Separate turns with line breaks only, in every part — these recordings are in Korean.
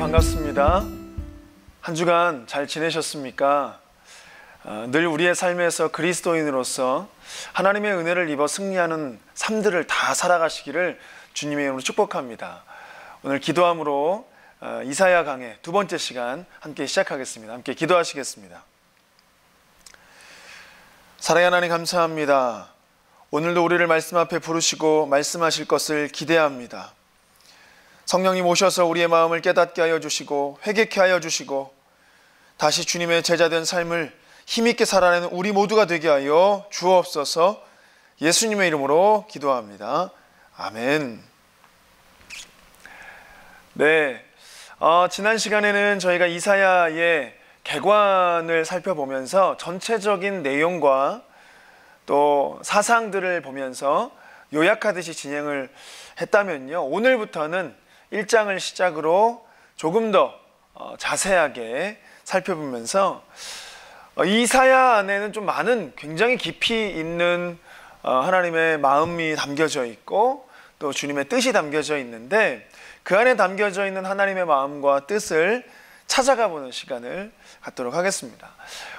반갑습니다. 한 주간 잘 지내셨습니까? 늘 우리의 삶에서 그리스도인으로서 하나님의 은혜를 입어 승리하는 삶들을 다 살아가시기를 주님의 이름으로 축복합니다. 오늘 기도함으로 이사야 강의 두 번째 시간 함께 시작하겠습니다. 함께 기도하시겠습니다. 사랑의 하나님 감사합니다. 오늘도 우리를 말씀 앞에 부르시고 말씀하실 것을 기대합니다. 성령님 오셔서 우리의 마음을 깨닫게 하여 주시고 회개케 하여 주시고 다시 주님의 제자된 삶을 힘있게 살아내는 우리 모두가 되게 하여 주옵소서. 예수님의 이름으로 기도합니다. 아멘. 네, 지난 시간에는 저희가 이사야의 개관을 살펴보면서 전체적인 내용과 또 사상들을 보면서 요약하듯이 진행을 했다면요, 오늘부터는 1장을 시작으로 조금 더 자세하게 살펴보면서 이사야 안에는 좀 많은 굉장히 깊이 있는 하나님의 마음이 담겨져 있고 또 주님의 뜻이 담겨져 있는데, 그 안에 담겨져 있는 하나님의 마음과 뜻을 찾아가 보는 시간을 갖도록 하겠습니다.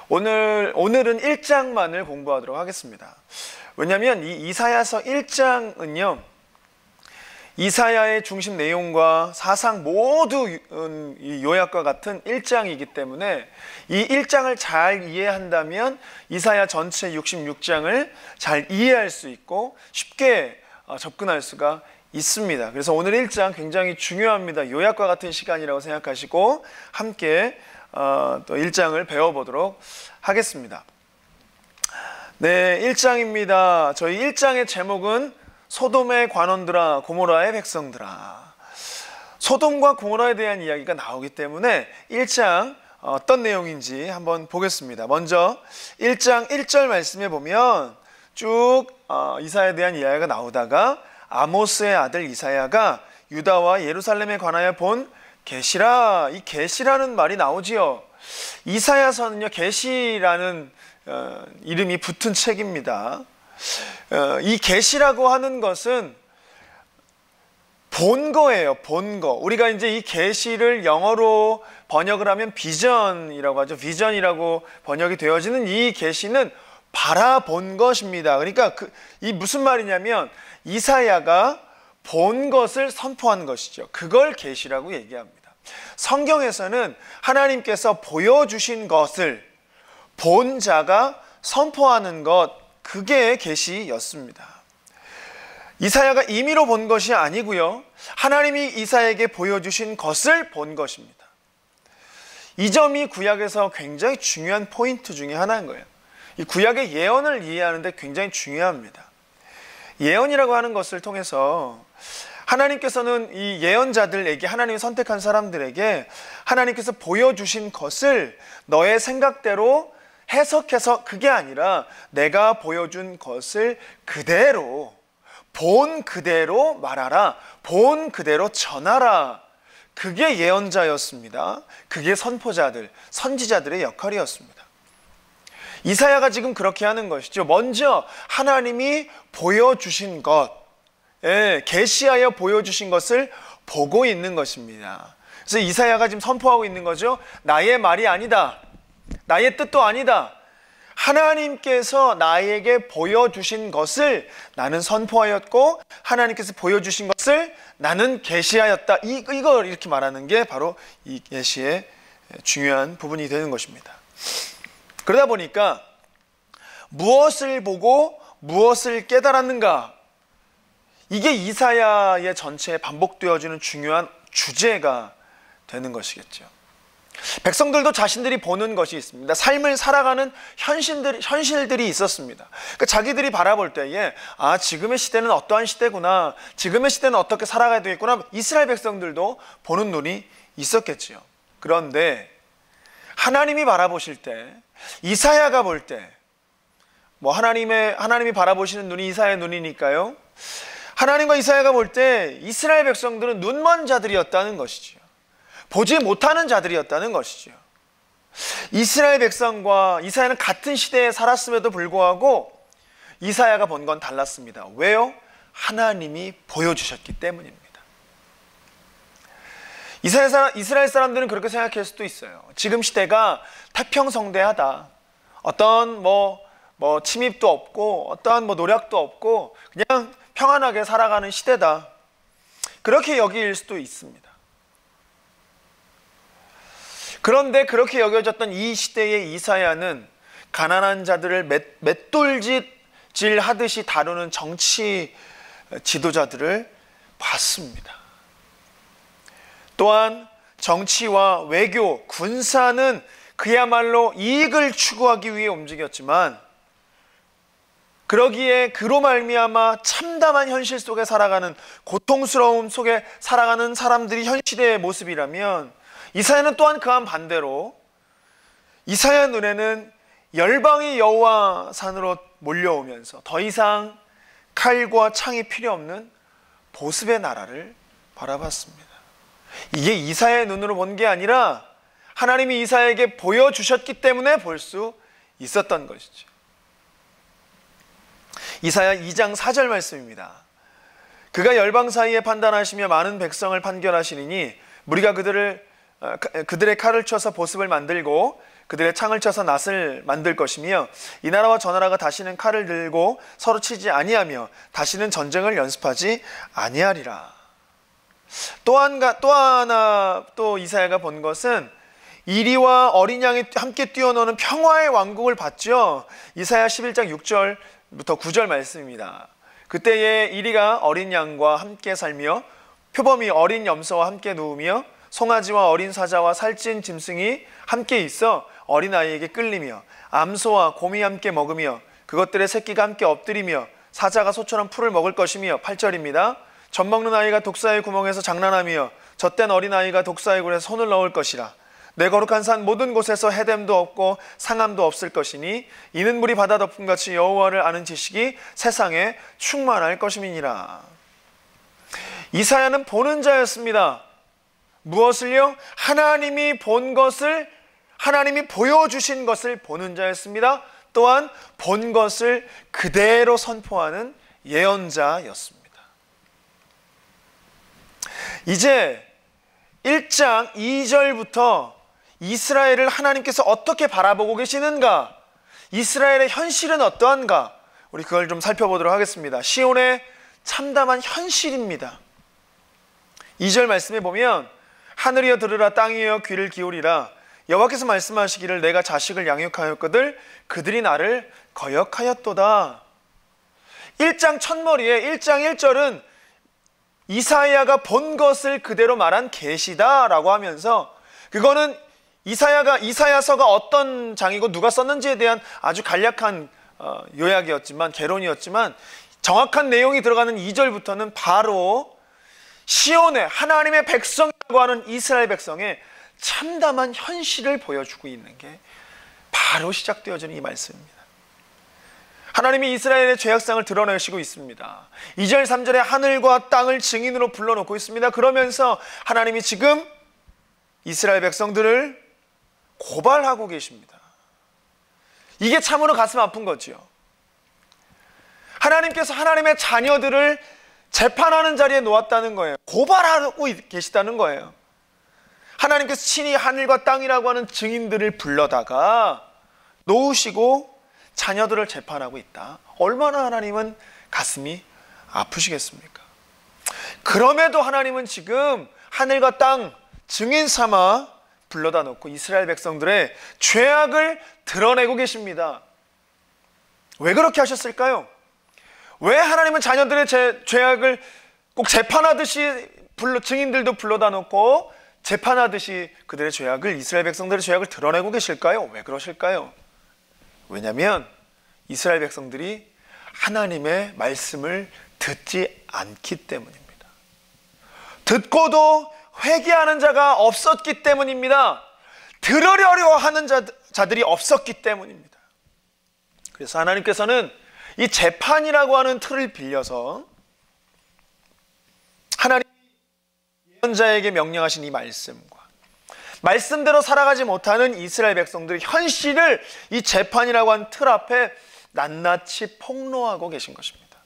오늘은 1장만을 공부하도록 하겠습니다. 왜냐하면 이 이사야서 1장은요, 이사야의 중심 내용과 사상 모두 요약과 같은 1장이기 때문에 이 1장을 잘 이해한다면 이사야 전체 66장을 잘 이해할 수 있고 쉽게 접근할 수가 있습니다. 그래서 오늘 1장 굉장히 중요합니다. 요약과 같은 시간이라고 생각하시고 함께 또 1장을 배워보도록 하겠습니다. 네, 1장입니다. 저희 1장의 제목은 소돔의 관원들아 고모라의 백성들아. 소돔과 고모라에 대한 이야기가 나오기 때문에 1장 어떤 내용인지 한번 보겠습니다. 먼저 1장 1절 말씀에 보면 쭉 이사야에 대한 이야기가 나오다가 아모스의 아들 이사야가 유다와 예루살렘에 관하여 본 계시라, 이 계시라는 말이 나오지요. 이사야서는요, 계시라는 이름이 붙은 책입니다. 이 계시라고 하는 것은 본거예요. 본거. 우리가 이제 이 계시를 영어로 번역을 하면 비전이라고 하죠. 비전이라고 번역이 되어지는 이 계시는 바라본 것입니다. 그러니까 이 무슨 말이냐면 이사야가 본 것을 선포한 것이죠. 그걸 계시라고 얘기합니다. 성경에서는 하나님께서 보여주신 것을 본 자가 선포하는 것, 그게 계시였습니다. 이사야가 임의로 본 것이 아니고요, 하나님이 이사야에게 보여주신 것을 본 것입니다. 이 점이 구약에서 굉장히 중요한 포인트 중에 하나인 거예요. 이 구약의 예언을 이해하는 데 굉장히 중요합니다. 예언이라고 하는 것을 통해서 하나님께서는 이 예언자들에게, 하나님이 선택한 사람들에게 하나님께서 보여주신 것을 너의 생각대로 해석해서, 그게 아니라 내가 보여준 것을 그대로, 본 그대로 말하라, 본 그대로 전하라. 그게 예언자였습니다. 그게 선포자들, 선지자들의 역할이었습니다. 이사야가 지금 그렇게 하는 것이죠. 먼저 하나님이 보여주신 것, 계시하여 보여주신 것을 보고 있는 것입니다. 그래서 이사야가 지금 선포하고 있는 거죠. 나의 말이 아니다, 나의 뜻도 아니다, 하나님께서 나에게 보여주신 것을 나는 선포하였고 하나님께서 보여주신 것을 나는 계시하였다. 이걸 이렇게 말하는 게 바로 이 계시의 중요한 부분이 되는 것입니다. 그러다 보니까 무엇을 보고 무엇을 깨달았는가, 이게 이사야의 전체에 반복되어지는 중요한 주제가 되는 것이겠죠. 백성들도 자신들이 보는 것이 있습니다. 삶을 살아가는 현실들이 있었습니다. 그러니까 자기들이 바라볼 때에 지금의 시대는 어떠한 시대구나, 지금의 시대는 어떻게 살아가야 되겠구나, 이스라엘 백성들도 보는 눈이 있었겠지요. 그런데 하나님이 바라보실 때, 이사야가 볼 때, 하나님이 바라보시는 눈이 이사야의 눈이니까요, 하나님과 이사야가 볼 때 이스라엘 백성들은 눈먼 자들이었다는 것이지요. 보지 못하는 자들이었다는 것이죠. 이스라엘 백성과 이사야는 같은 시대에 살았음에도 불구하고 이사야가 본 건 달랐습니다. 왜요? 하나님이 보여주셨기 때문입니다. 이스라엘 사람들은 그렇게 생각할 수도 있어요. 지금 시대가 태평성대하다. 어떤 뭐 침입도 없고 어떠한 노력도 없고 그냥 평안하게 살아가는 시대다. 그렇게 여길 수도 있습니다. 그런데 그렇게 여겨졌던 이 시대의 이사야는 가난한 자들을 맷돌질 하듯이 다루는 정치 지도자들을 봤습니다. 또한 정치와 외교, 군사는 그야말로 이익을 추구하기 위해 움직였지만 그로 말미암아 참담한 현실 속에 살아가는, 고통스러움 속에 살아가는 사람들이 현 시대의 모습이라면, 이사야는 또한 그한 반대로 이사야 눈에는 열방이 여호와 산으로 몰려오면서 더 이상 칼과 창이 필요 없는 보습의 나라를 바라봤습니다. 이게 이사야의 눈으로 본 게 아니라 하나님이 이사야에게 보여주셨기 때문에 볼 수 있었던 것이죠. 이사야 2장 4절 말씀입니다. 그가 열방 사이에 판단하시며 많은 백성을 판결하시리니 무리가 그들의 칼을 쳐서 보습을 만들고 그들의 창을 쳐서 낫을 만들 것이며 이 나라와 저 나라가 다시는 칼을 들고 서로 치지 아니하며 다시는 전쟁을 연습하지 아니하리라. 또 하나 이사야가 본 것은 이리와 어린 양이 함께 뛰어노는 평화의 왕국을 봤죠. 이사야 11장 6절부터 9절 말씀입니다. 그때에 이리가 어린 양과 함께 살며 표범이 어린 염소와 함께 누우며 송아지와 어린 사자와 살찐 짐승이 함께 있어 어린아이에게 끌리며 암소와 곰이 함께 먹으며 그것들의 새끼가 함께 엎드리며 사자가 소처럼 풀을 먹을 것이며 8절입니다. 젖 먹는 아이가 독사의 구멍에서 장난하며 젖된 어린아이가 독사의 굴에 손을 넣을 것이라. 내 거룩한 산 모든 곳에서 해됨도 없고 상함도 없을 것이니 이는 물이 바다 덮음같이 여호와를 아는 지식이 세상에 충만할 것임이니라. 이사야는 보는 자였습니다. 무엇을요? 하나님이 본 것을, 하나님이 보여주신 것을 보는 자였습니다. 또한 본 것을 그대로 선포하는 예언자였습니다. 이제 1장 2절부터 이스라엘을 하나님께서 어떻게 바라보고 계시는가, 이스라엘의 현실은 어떠한가, 우리 그걸 좀 살펴보도록 하겠습니다. 시온의 참담한 현실입니다. 2절 말씀에 보면 하늘이여 들으라, 땅이여 귀를 기울이라. 여호와께서 말씀하시기를 내가 자식을 양육하였거늘 그들이 나를 거역하였도다. 1장 첫머리에 1장 1절은 이사야가 본 것을 그대로 말한 계시다라고 하면서, 그거는 이사야서가 어떤 장이고 누가 썼는지에 대한 아주 간략한 요약이었지만, 개론이었지만, 정확한 내용이 들어가는 2절부터는 바로 시온의 하나님의 백성이라고 하는 이스라엘 백성의 참담한 현실을 보여주고 있는 게 바로 시작되어지는 이 말씀입니다. 하나님이 이스라엘의 죄악상을 드러내시고 있습니다. 2절 3절에 하늘과 땅을 증인으로 불러놓고 있습니다. 그러면서 하나님이 지금 이스라엘 백성들을 고발하고 계십니다. 이게 참으로 가슴 아픈 거지요. 하나님께서 하나님의 자녀들을 재판하는 자리에 놓았다는 거예요. 고발하고 계시다는 거예요. 하나님께서 친히 하늘과 땅이라고 하는 증인들을 불러다가 놓으시고 자녀들을 재판하고 있다. 얼마나 하나님은 가슴이 아프시겠습니까? 그럼에도 하나님은 지금 하늘과 땅 증인 삼아 불러다 놓고 이스라엘 백성들의 죄악을 드러내고 계십니다. 왜 그렇게 하셨을까요? 왜 하나님은 자녀들의 죄악을 꼭 재판하듯이 증인들도 불러다 놓고 재판하듯이 그들의 죄악을, 이스라엘 백성들의 죄악을 드러내고 계실까요? 왜 그러실까요? 왜냐하면 이스라엘 백성들이 하나님의 말씀을 듣지 않기 때문입니다. 듣고도 회개하는 자가 없었기 때문입니다. 들으려고 하는 자들이 없었기 때문입니다. 그래서 하나님께서는 이 재판이라고 하는 틀을 빌려서 하나님이 예언자에게 명령하신 이 말씀대로 살아가지 못하는 이스라엘 백성들의 현실을 이 재판이라고 하는 틀 앞에 낱낱이 폭로하고 계신 것입니다.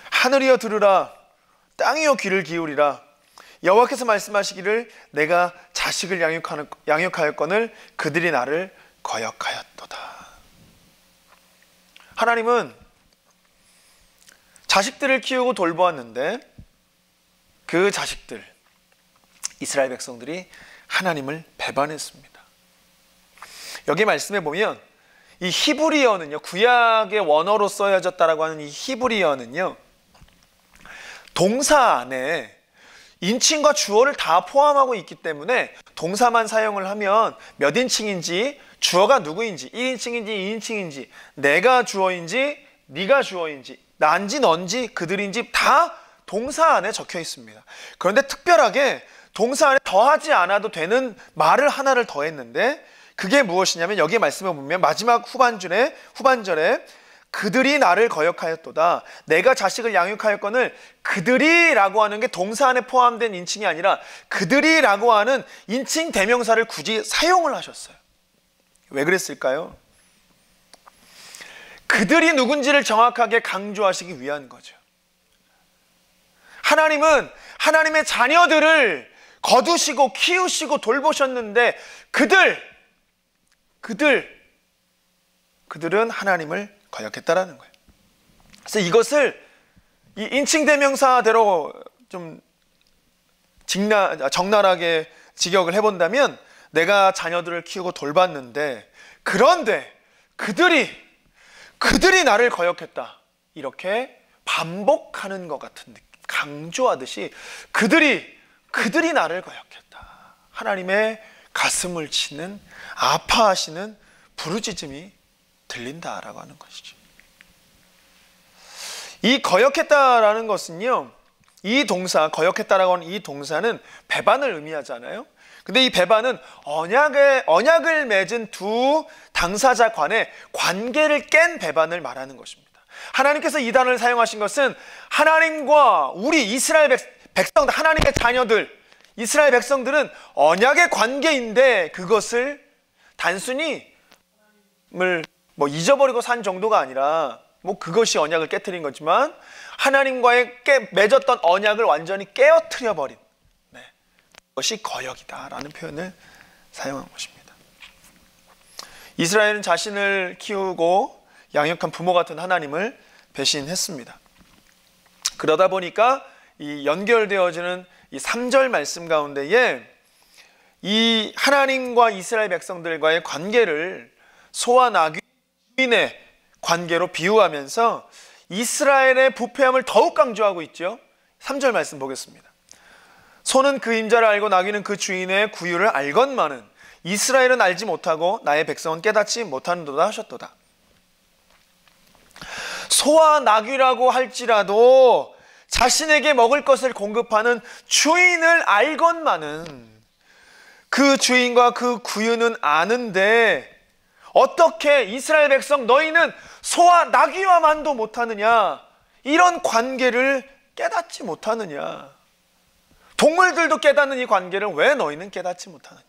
하늘이여 들으라, 땅이여 귀를 기울이라. 여호와께서 말씀하시기를 내가 자식을 양육하였거늘 그들이 나를 거역하였도다. 하나님은 자식들을 키우고 돌보았는데 그 자식들, 이스라엘 백성들이 하나님을 배반했습니다. 여기 말씀해 보면 이 히브리어는요, 구약의 원어로 써여졌다라고 하는 이 히브리어는요, 동사 안에 인칭과 주어를 다 포함하고 있기 때문에 동사만 사용을 하면 몇 인칭인지, 주어가 누구인지, 1인칭인지 2인칭인지, 내가 주어인지 네가 주어인지, 난지 넌지 그들인지 다 동사 안에 적혀 있습니다. 그런데 특별하게 동사 안에 더하지 않아도 되는 말을 하나를 더했는데 그게 무엇이냐면 여기 말씀을 보면 마지막 후반절에 그들이 나를 거역하였도다. 내가 자식을 양육하였거늘 그들이 라고 하는 게 동사 안에 포함된 인칭이 아니라 그들이 라고 하는 인칭 대명사를 굳이 사용을 하셨어요. 왜 그랬을까요? 그들이 누군지를 정확하게 강조하시기 위한 거죠. 하나님은 하나님의 자녀들을 거두시고 키우시고 돌보셨는데 그들은 하나님을 거역했다라는 거예요. 그래서 이것을 이 인칭대명사대로 좀 적나라하게 직역을 해본다면 내가 자녀들을 키우고 돌봤는데 그런데 그들이 나를 거역했다. 이렇게 반복하는 것 같은 느낌, 강조하듯이 그들이 나를 거역했다. 하나님의 가슴을 치는 아파하시는 부르짖음이 들린다라고 하는 것이죠. 이 거역했다라는 것은요, 이 동사, 거역했다라고 하는 이 동사는 배반을 의미하잖아요. 근데 이 배반은 언약을 맺은 두 당사자 간의 관계를 깬 배반을 말하는 것입니다. 하나님께서 이 단어를 사용하신 것은 하나님과 우리 이스라엘 백성들, 하나님의 자녀들, 이스라엘 백성들은 언약의 관계인데 그것을 단순히 하나님을 잊어버리고 산 정도가 아니라 그것이 언약을 깨트린 거지만 하나님과의 맺었던 언약을 완전히 깨어뜨려 버린 그것이 거역이다라는 표현을 사용한 것입니다. 이스라엘은 자신을 키우고 양육한 부모 같은 하나님을 배신했습니다. 그러다 보니까 이 연결되어지는 이 3절 말씀 가운데에 이 하나님과 이스라엘 백성들과의 관계를 소와 나귀 주인의 관계로 비유하면서 이스라엘의 부패함을 더욱 강조하고 있죠. 3절 말씀 보겠습니다. 소는 그 임자를 알고 나귀는 그 주인의 구유를 알건만은 이스라엘은 알지 못하고 나의 백성은 깨닫지 못하는도다 하셨도다. 소와 나귀라고 할지라도 자신에게 먹을 것을 공급하는 주인을 알건만은 그 주인과 그 구유는 아는데 어떻게 이스라엘 백성 너희는 소와 나귀와만도 못하느냐, 이런 관계를 깨닫지 못하느냐, 동물들도 깨닫는 이 관계를 왜 너희는 깨닫지 못하느냐.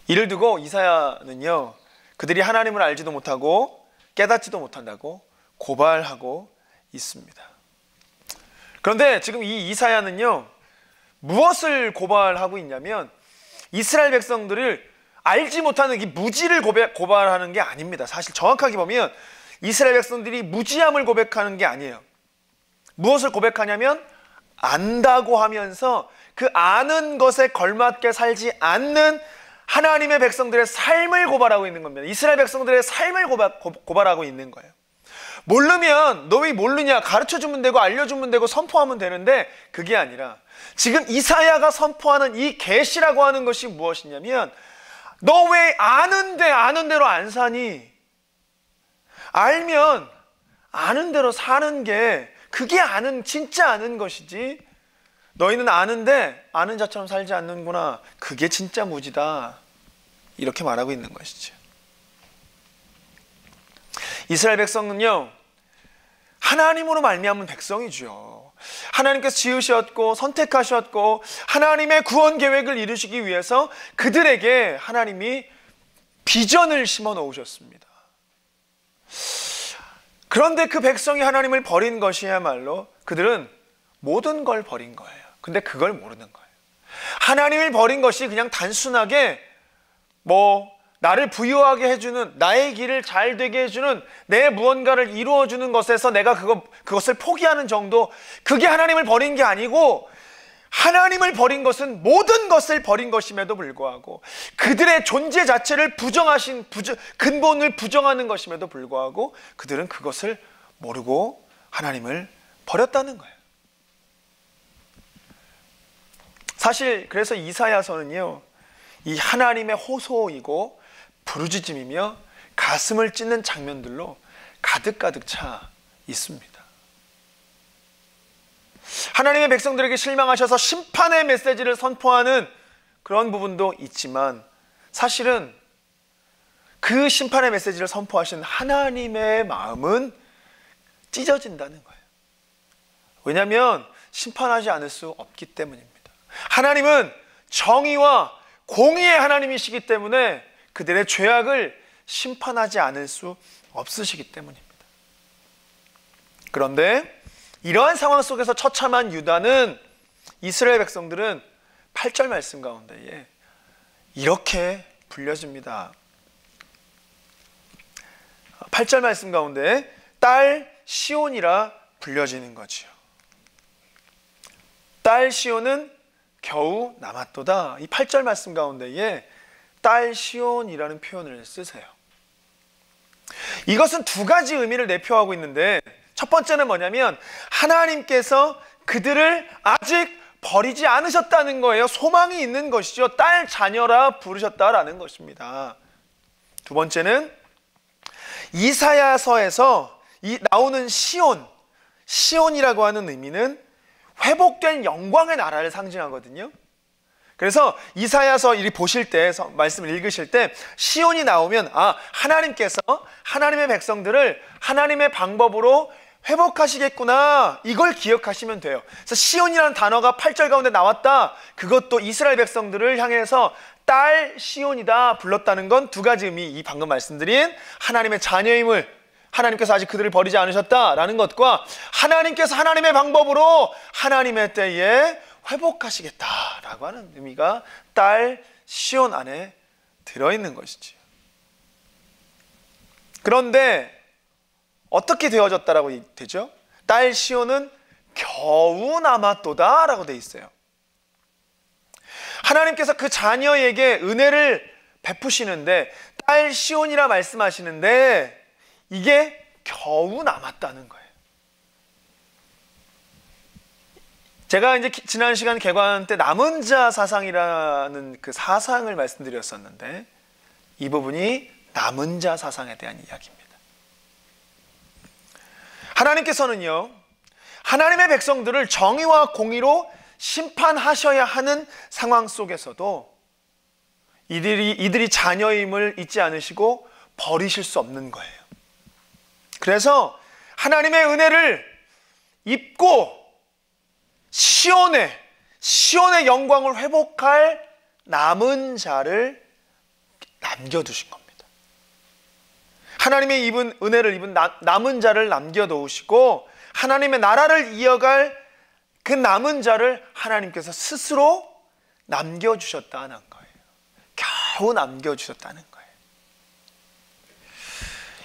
이를 두고 이사야는요, 그들이 하나님을 알지도 못하고 깨닫지도 못한다고 고발하고 있습니다. 그런데 지금 이 이사야는요, 무엇을 고발하고 있냐면 이스라엘 백성들을 알지 못하는 이 무지를 고발하는 게 아닙니다. 사실 정확하게 보면 이스라엘 백성들이 무지함을 고백하는 게 아니에요. 무엇을 고백하냐면 안다고 하면서 그 아는 것에 걸맞게 살지 않는 하나님의 백성들의 삶을 고발하고 있는 겁니다. 이스라엘 백성들의 삶을 고발하고 있는 거예요. 모르면 너 왜 모르냐, 가르쳐주면 되고 알려주면 되고 선포하면 되는데 그게 아니라 지금 이사야가 선포하는 이 계시라고 하는 것이 무엇이냐면 너 왜 아는데 아는 대로 안 사니? 알면 아는 대로 사는 게 그게 진짜 아는 것이지, 너희는 아는데 아는 자처럼 살지 않는구나, 그게 진짜 무지다, 이렇게 말하고 있는 것이죠. 이스라엘 백성은요, 하나님으로 말미암은 백성이죠. 하나님께서 지으셨고 선택하셨고 하나님의 구원 계획을 이루시기 위해서 그들에게 하나님이 비전을 심어 놓으셨습니다. 그런데 그 백성이 하나님을 버린 것이야말로 그들은 모든 걸 버린 거예요. 근데 그걸 모르는 거예요. 하나님을 버린 것이 그냥 단순하게 나를 부유하게 해주는, 나의 길을 잘 되게 해주는, 내 무언가를 이루어주는 것에서 내가 그것을 포기하는 정도, 그게 하나님을 버린 게 아니고, 하나님을 버린 것은 모든 것을 버린 것임에도 불구하고, 그들의 존재 자체를 근본을 부정하는 것임에도 불구하고, 그들은 그것을 모르고 하나님을 버렸다는 거예요. 사실 그래서 이사야서는요, 이 하나님의 호소이고 부르짖음이며 가슴을 찢는 장면들로 가득가득 차 있습니다. 하나님의 백성들에게 실망하셔서 심판의 메시지를 선포하는 그런 부분도 있지만, 사실은 그 심판의 메시지를 선포하신 하나님의 마음은 찢어진다는 거예요. 왜냐하면 심판하지 않을 수 없기 때문입니다. 하나님은 정의와 공의의 하나님이시기 때문에 그들의 죄악을 심판하지 않을 수 없으시기 때문입니다. 그런데 이러한 상황 속에서 처참한 유다는, 이스라엘 백성들은 8절 말씀 가운데에 이렇게 불려집니다. 8절 말씀 가운데 딸 시온이라 불려지는 거지요. 딸 시온은 겨우 남았도다. 이 8절 말씀 가운데에 딸 시온이라는 표현을 쓰세요. 이것은 두 가지 의미를 내포하고 있는데, 첫 번째는 뭐냐면 하나님께서 그들을 아직 버리지 않으셨다는 거예요. 소망이 있는 것이죠. 딸 자녀라 부르셨다라는 것입니다. 두 번째는 이사야서에서 나오는 시온이라고 하는 의미는 회복된 영광의 나라를 상징하거든요. 그래서 이사야서 보실 때, 말씀을 읽으실 때 시온이 나오면 하나님께서 하나님의 백성들을 하나님의 방법으로 회복하시겠구나, 이걸 기억하시면 돼요. 그래서 시온이라는 단어가 8절 가운데 나왔다, 그것도 이스라엘 백성들을 향해서 딸 시온이다 불렀다는 건 두 가지 의미, 이 방금 말씀드린 하나님의 자녀임을, 하나님께서 아직 그들을 버리지 않으셨다라는 것과 하나님께서 하나님의 방법으로 하나님의 때에 회복하시겠다라고 하는 의미가 딸 시온 안에 들어있는 것이지요. 그런데 어떻게 되어졌다라고 되죠? 딸 시온은 겨우 남았도다 라고 되어 있어요. 하나님께서 그 자녀에게 은혜를 베푸시는데 딸 시온이라 말씀하시는데 이게 겨우 남았다는 거예요. 제가 이제 지난 시간 개관 때 남은 자 사상이라는 그 사상을 말씀드렸었는데, 이 부분이 남은 자 사상에 대한 이야기입니다. 하나님께서는요, 하나님의 백성들을 정의와 공의로 심판하셔야 하는 상황 속에서도 이들이 자녀임을 잊지 않으시고 버리실 수 없는 거예요. 그래서 하나님의 은혜를 입고 시온의 영광을 회복할 남은 자를 남겨두신 겁니다. 하나님의 은혜를 입은 남은 자를 남겨놓으시고 하나님의 나라를 이어갈 그 남은 자를 하나님께서 스스로 남겨주셨다는 거예요. 겨우 남겨주셨다는 거예요.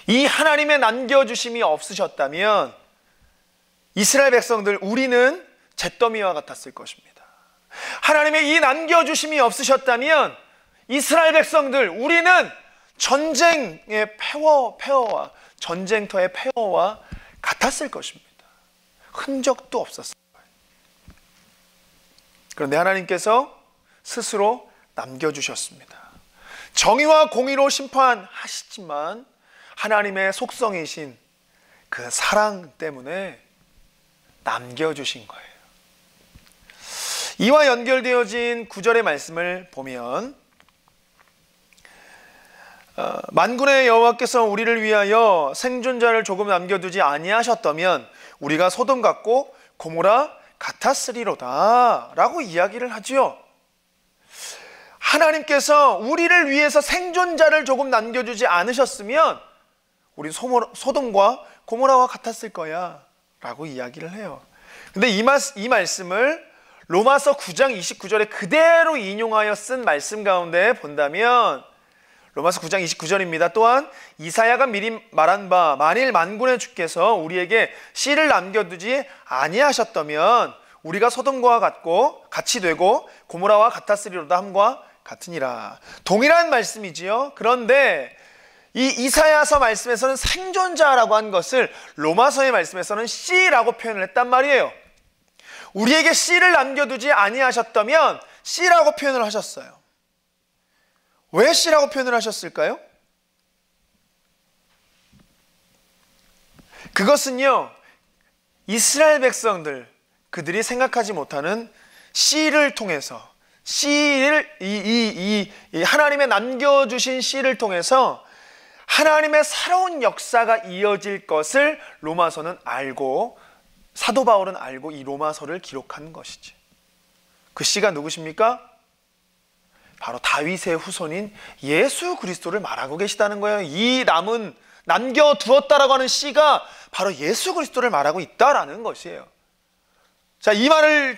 이 하나님의 남겨주심이 없으셨다면 이스라엘 백성들, 우리는 잿더미와 같았을 것입니다. 하나님의 이 남겨주심이 없으셨다면 이스라엘 백성들, 우리는 전쟁의 폐허와 전쟁터의 폐허와 같았을 것입니다. 흔적도 없었을 거예요. 그런데 하나님께서 스스로 남겨주셨습니다. 정의와 공의로 심판하시지만 하나님의 속성이신 그 사랑 때문에 남겨주신 거예요. 이와 연결되어진 9절의 말씀을 보면 만군의 여호와께서 우리를 위하여 생존자를 조금 남겨두지 아니하셨다면 우리가 소돔 같고 고모라 같았으리로다 라고 이야기를 하죠. 하나님께서 우리를 위해서 생존자를 조금 남겨주지 않으셨으면 우리 소돔과 고모라와 같았을 거야 라고 이야기를 해요. 근데 이 말씀을 로마서 9장 29절에 그대로 인용하여 쓴 말씀 가운데 본다면 로마서 9장 29절입니다. 또한 이사야가 미리 말한 바 만일 만군의 주께서 우리에게 씨를 남겨두지 아니하셨다면 우리가 소돔과 같이 되고 고모라와 같았으리로다 함과 같으니라. 동일한 말씀이지요. 그런데 이 이사야서 말씀에서는 생존자라고 한 것을 로마서의 말씀에서는 씨라고 표현을 했단 말이에요. 우리에게 씨를 남겨두지 아니하셨다면 씨라고 표현을 하셨어요. 왜 씨라고 표현을 하셨을까요? 그것은요, 이스라엘 백성들, 그들이 생각하지 못하는 씨를 통해서, 하나님의 남겨주신 씨를 통해서 하나님의 새로운 역사가 이어질 것을 로마서는 알고, 사도 바울은 알고 이 로마서를 기록한 것이지. 그 씨가 누구십니까? 바로 다윗의 후손인 예수 그리스도를 말하고 계시다는 거예요. 이 남겨두었다라고 하는 씨가 바로 예수 그리스도를 말하고 있다라는 것이에요. 자, 이 말을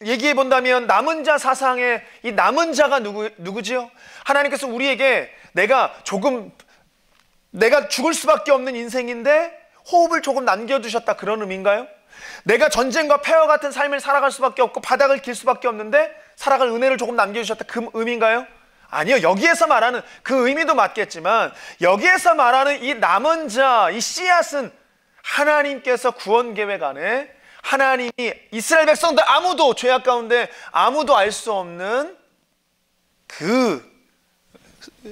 얘기해 본다면 남은 자 사상의 이 남은 자가 누구지요? 하나님께서 우리에게 내가 죽을 수밖에 없는 인생인데 호흡을 조금 남겨두셨다, 그런 의미인가요? 내가 전쟁과 폐허 같은 삶을 살아갈 수밖에 없고 바닥을 길 수밖에 없는데 살아갈 은혜를 조금 남겨주셨다, 그 의미인가요? 아니요. 여기에서 말하는 그 의미도 맞겠지만 여기에서 말하는 이 남은 자, 이 씨앗은 하나님께서 구원 계획 안에 하나님이 이스라엘 백성들 아무도, 죄악 가운데 아무도 알 수 없는 그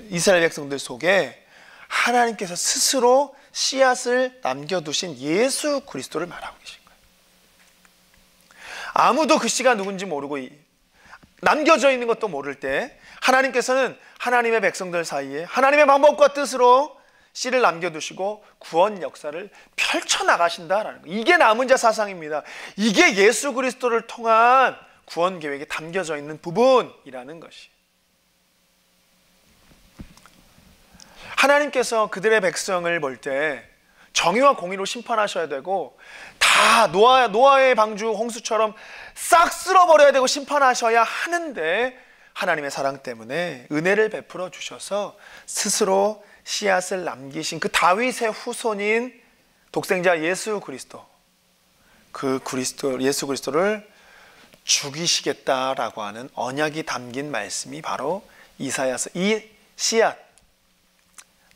이스라엘 백성들 속에 하나님께서 스스로 씨앗을 남겨두신 예수 그리스도를 말하고 계신 거예요. 아무도 그 씨가 누군지 모르고 남겨져 있는 것도 모를 때 하나님께서는 하나님의 백성들 사이에 하나님의 방법과 뜻으로 씨를 남겨두시고 구원 역사를 펼쳐나가신다라는 거. 이게 남은 자 사상입니다. 이게 예수 그리스도를 통한 구원 계획에 담겨져 있는 부분이라는 것이. 하나님께서 그들의 백성을 볼 때 정의와 공의로 심판하셔야 되고 다 노아의 방주 홍수처럼 싹 쓸어버려야 되고 심판하셔야 하는데 하나님의 사랑 때문에 은혜를 베풀어 주셔서 스스로 씨앗을 남기신 그 다윗의 후손인 독생자 예수 그리스도, 예수 그리스도를 죽이시겠다라고 하는 언약이 담긴 말씀이 바로 이사야서, 이 씨앗,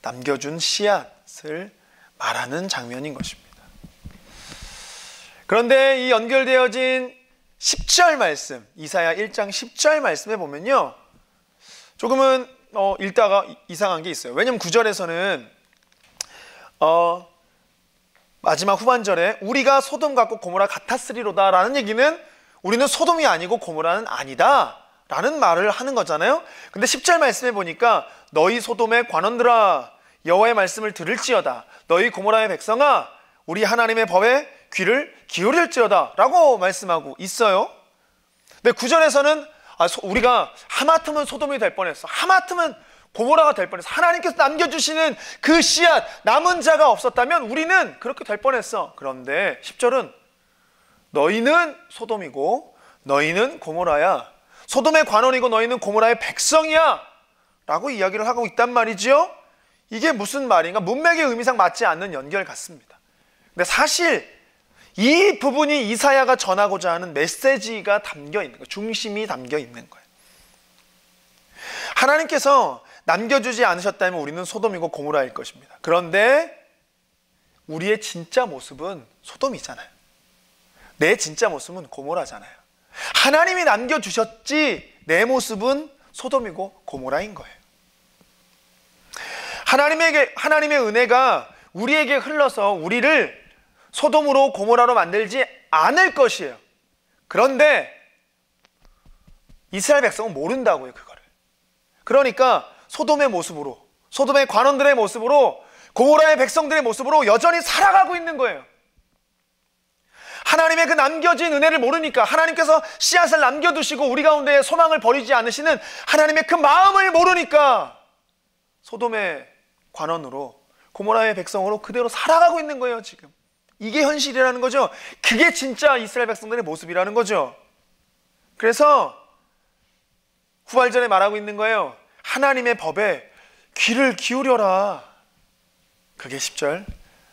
남겨준 씨앗을 말하는 장면인 것입니다. 그런데 이 연결되어진 10절 말씀, 이사야 1장 10절 말씀에 보면요, 조금은 읽다가 이상한 게 있어요. 왜냐하면 9절에서는 마지막 후반절에 우리가 소돔 같고 고모라 같았으리로다 라는 얘기는 우리는 소돔이 아니고 고모라는 아니다 라는 말을 하는 거잖아요. 근데 10절 말씀에 보니까 너희 소돔의 관원들아 여호와의 말씀을 들을지어다, 너희 고모라의 백성아 우리 하나님의 법에 귀를 기울일지어다 라고 말씀하고 있어요. 근데 9절에서는 우리가 하마터면 소돔이 될 뻔했어, 하마터면 고모라가 될 뻔했어, 하나님께서 남겨주시는 그 씨앗, 남은 자가 없었다면 우리는 그렇게 될 뻔했어. 그런데 10절은 너희는 소돔이고 너희는 고모라야, 소돔의 관원이고 너희는 고모라의 백성이야 라고 이야기를 하고 있단 말이죠. 이게 무슨 말인가? 문맥의 의미상 맞지 않는 연결 같습니다. 근데 사실 이 부분이 이사야가 전하고자 하는 메시지가 담겨 있는 거예요. 중심이 담겨 있는 거예요. 하나님께서 남겨주지 않으셨다면 우리는 소돔이고 고모라일 것입니다. 그런데 우리의 진짜 모습은 소돔이잖아요. 내 진짜 모습은 고모라잖아요. 하나님이 남겨주셨지 내 모습은 소돔이고 고모라인 거예요. 하나님의 은혜가 우리에게 흘러서 우리를 소돔으로 고모라로 만들지 않을 것이에요. 그런데 이스라엘 백성은 모른다고요, 그거를. 그러니까 소돔의 모습으로, 소돔의 관원들의 모습으로, 고모라의 백성들의 모습으로 여전히 살아가고 있는 거예요. 하나님의 그 남겨진 은혜를 모르니까, 하나님께서 씨앗을 남겨두시고 우리 가운데 소망을 버리지 않으시는 하나님의 그 마음을 모르니까 소돔의 관원으로, 고모라의 백성으로 그대로 살아가고 있는 거예요, 지금. 이게 현실이라는 거죠. 그게 진짜 이스라엘 백성들의 모습이라는 거죠. 그래서 후발전에 말하고 있는 거예요. 하나님의 법에 귀를 기울여라. 그게 10절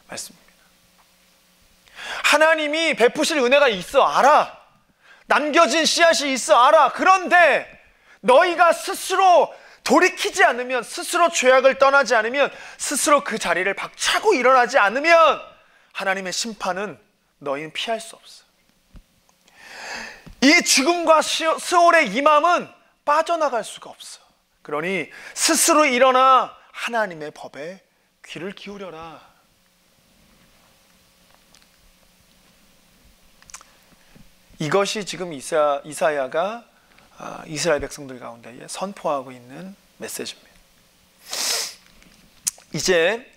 말씀입니다. 하나님이 베푸실 은혜가 있어, 알아. 남겨진 씨앗이 있어, 알아. 그런데 너희가 스스로 돌이키지 않으면, 스스로 죄악을 떠나지 않으면, 스스로 그 자리를 박차고 일어나지 않으면 하나님의 심판은 너희는 피할 수 없어. 이 죽음과 스올의 임함은 빠져나갈 수가 없어. 그러니 스스로 일어나 하나님의 법에 귀를 기울여라. 이것이 지금 이사야가 이스라엘 백성들 가운데 선포하고 있는 메시지입니다. 이제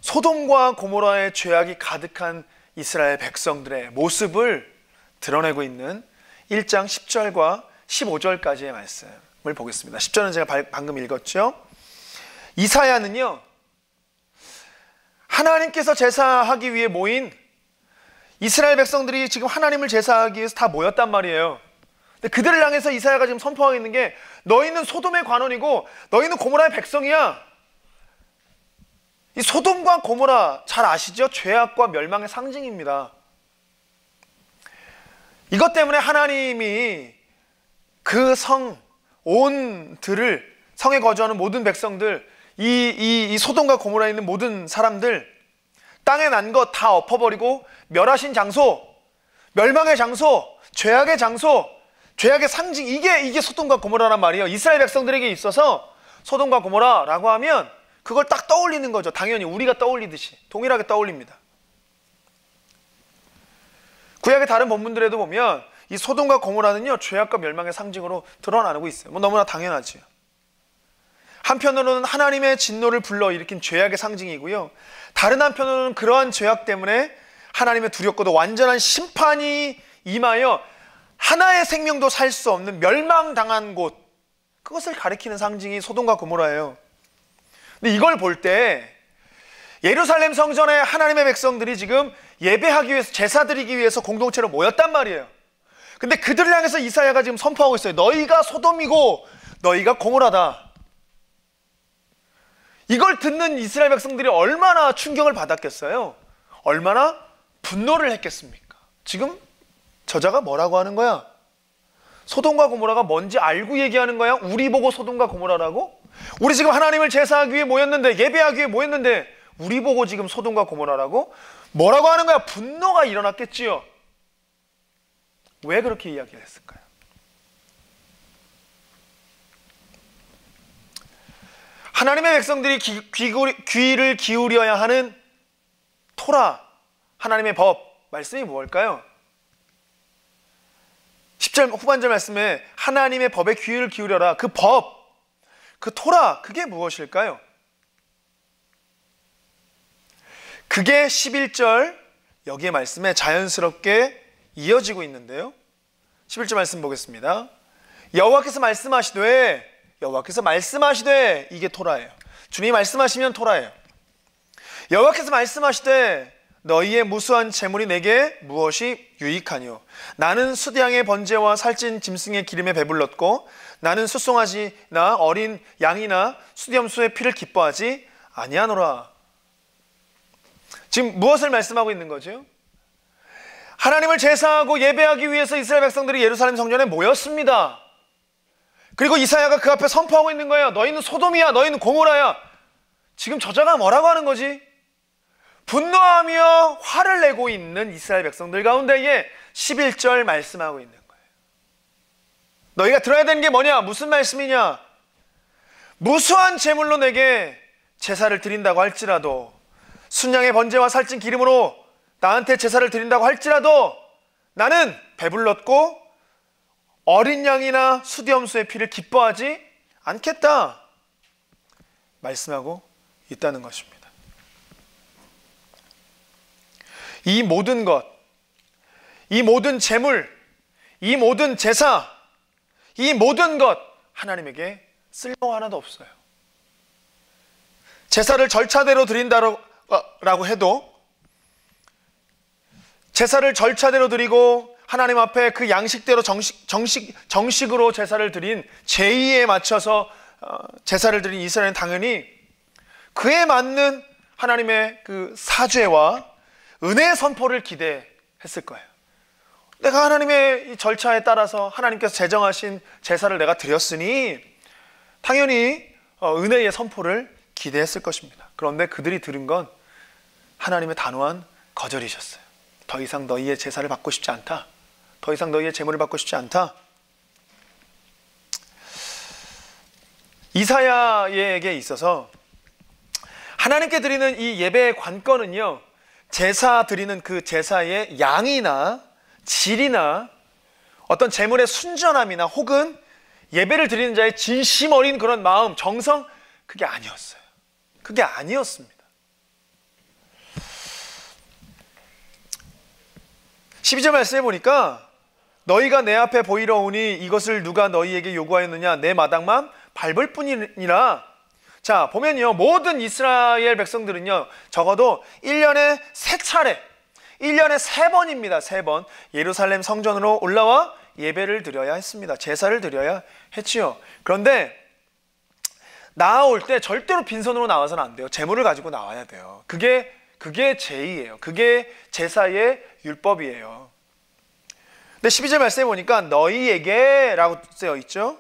소돔과 고모라의 죄악이 가득한 이스라엘 백성들의 모습을 드러내고 있는 1장 10절과 15절까지의 말씀을 보겠습니다. 10절은 제가 방금 읽었죠. 이사야는요, 하나님께서 제사하기 위해 모인 이스라엘 백성들이 지금 하나님을 제사하기 위해서 다 모였단 말이에요. 근데 그들을 향해서 이사야가 지금 선포하고 있는 게, 너희는 소돔의 관원이고 너희는 고모라의 백성이야. 이 소돔과 고모라 잘 아시죠? 죄악과 멸망의 상징입니다. 이것 때문에 하나님이 그 온 들을, 성에 거주하는 모든 백성들, 이 소돔과 고모라에 있는 모든 사람들, 땅에 난 것 다 엎어버리고 멸하신 장소, 멸망의 장소, 죄악의 장소, 죄악의 상징, 이게 소돔과 고모라란 말이에요. 이스라엘 백성들에게 있어서 소돔과 고모라라고 하면 그걸 딱 떠올리는 거죠. 당연히 우리가 떠올리듯이 동일하게 떠올립니다. 구약의 다른 본문들에도 보면 이 소돔과 고모라는요, 죄악과 멸망의 상징으로 드러나고 있어요. 뭐 너무나 당연하지요. 한편으로는 하나님의 진노를 불러일으킨 죄악의 상징이고요, 다른 한편으로는 그러한 죄악 때문에 하나님의 두렵고도 완전한 심판이 임하여 하나의 생명도 살 수 없는 멸망당한 곳, 그것을 가리키는 상징이 소돔과 고모라예요. 근데 이걸 볼 때 예루살렘 성전에 하나님의 백성들이 지금 예배하기 위해서, 제사 드리기 위해서 공동체로 모였단 말이에요. 근데 그들을 향해서 이사야가 지금 선포하고 있어요. 너희가 소돔이고 너희가 고모라다. 이걸 듣는 이스라엘 백성들이 얼마나 충격을 받았겠어요? 얼마나 분노를 했겠습니까? 지금 저자가 뭐라고 하는 거야? 소돔과 고모라가 뭔지 알고 얘기하는 거야? 우리 보고 소돔과 고모라라고? 우리 지금 하나님을 제사하기 위해 모였는데, 예배하기 위해 모였는데 우리 보고 지금 소돔과 고모라라고? 뭐라고 하는 거야? 분노가 일어났겠지요. 왜 그렇게 이야기를 했을까요? 하나님의 백성들이 귀를 기울여야 하는 토라, 하나님의 법, 말씀이 무엇일까요? 10절 후반절 말씀에 하나님의 법에 귀를 기울여라. 그 법, 그 토라, 그게 무엇일까요? 그게 11절 여기에 말씀에 자연스럽게 이어지고 있는데요, 11절 말씀 보겠습니다. 여호와께서 말씀하시되, 이게 토라예요. 주님이 말씀하시면 토라예요. 여호와께서 말씀하시되 너희의 무수한 재물이 내게 무엇이 유익하뇨? 나는 수양의 번제와 살찐 짐승의 기름에 배불렀고 나는 숫송아지나 어린 양이나 수염소의 피를 기뻐하지 아니하노라. 지금 무엇을 말씀하고 있는 거죠? 하나님을 제사하고 예배하기 위해서 이스라엘 백성들이 예루살렘 성전에 모였습니다. 그리고 이사야가 그 앞에 선포하고 있는 거예요. 너희는 소돔이야, 너희는 고모라야. 지금 저자가 뭐라고 하는 거지? 분노하며 화를 내고 있는 이스라엘 백성들 가운데에 11절 말씀하고 있는 거예요. 너희가 들어야 되는 게 뭐냐? 무슨 말씀이냐? 무수한 제물로 내게 제사를 드린다고 할지라도, 순양의 번제와 살찐 기름으로 나한테 제사를 드린다고 할지라도 나는 배불렀고 어린 양이나 수염소의 피를 기뻐하지 않겠다 말씀하고 있다는 것입니다. 이 모든 것, 이 모든 제물, 이 모든 제사, 이 모든 것 하나님에게 쓸모 하나도 없어요. 제사를 절차대로 드린다라고 해도 제사를 절차대로 드리고 하나님 앞에 그 양식대로 정식으로 제사를 드린 제의에 맞춰서 제사를 드린 이스라엘은 당연히 그에 맞는 하나님의 그 사죄와 은혜의 선포를 기대했을 거예요. 내가 하나님의 이 절차에 따라서 하나님께서 제정하신 제사를 내가 드렸으니 당연히 은혜의 선포를 기대했을 것입니다. 그런데 그들이 들은 건 하나님의 단호한 거절이셨어요. 더 이상 너희의 제사를 받고 싶지 않다. 더 이상 너희의 제물을 받고 싶지 않다. 이사야에게 있어서 하나님께 드리는 이 예배의 관건은요, 제사 드리는 그 제사의 양이나 질이나 어떤 제물의 순전함이나 혹은 예배를 드리는 자의 진심 어린 그런 마음, 정성, 그게 아니었어요. 그게 아니었습니다. 12절 말씀해 보니까 너희가 내 앞에 보이러 오니 이것을 누가 너희에게 요구하였느냐, 내 마당만 밟을 뿐이니라. 자, 보면요, 모든 이스라엘 백성들은요, 적어도 1년에 3차례, 1년에 3번입니다. 3번 예루살렘 성전으로 올라와 예배를 드려야 했습니다. 제사를 드려야 했지요. 그런데 나올 때 절대로 빈손으로 나와서는 안 돼요. 제물을 가지고 나와야 돼요. 그게 제의예요. 그게 제사의 율법이에요. 근데 12절 말씀해 보니까 너희에게 라고 쓰여 있죠.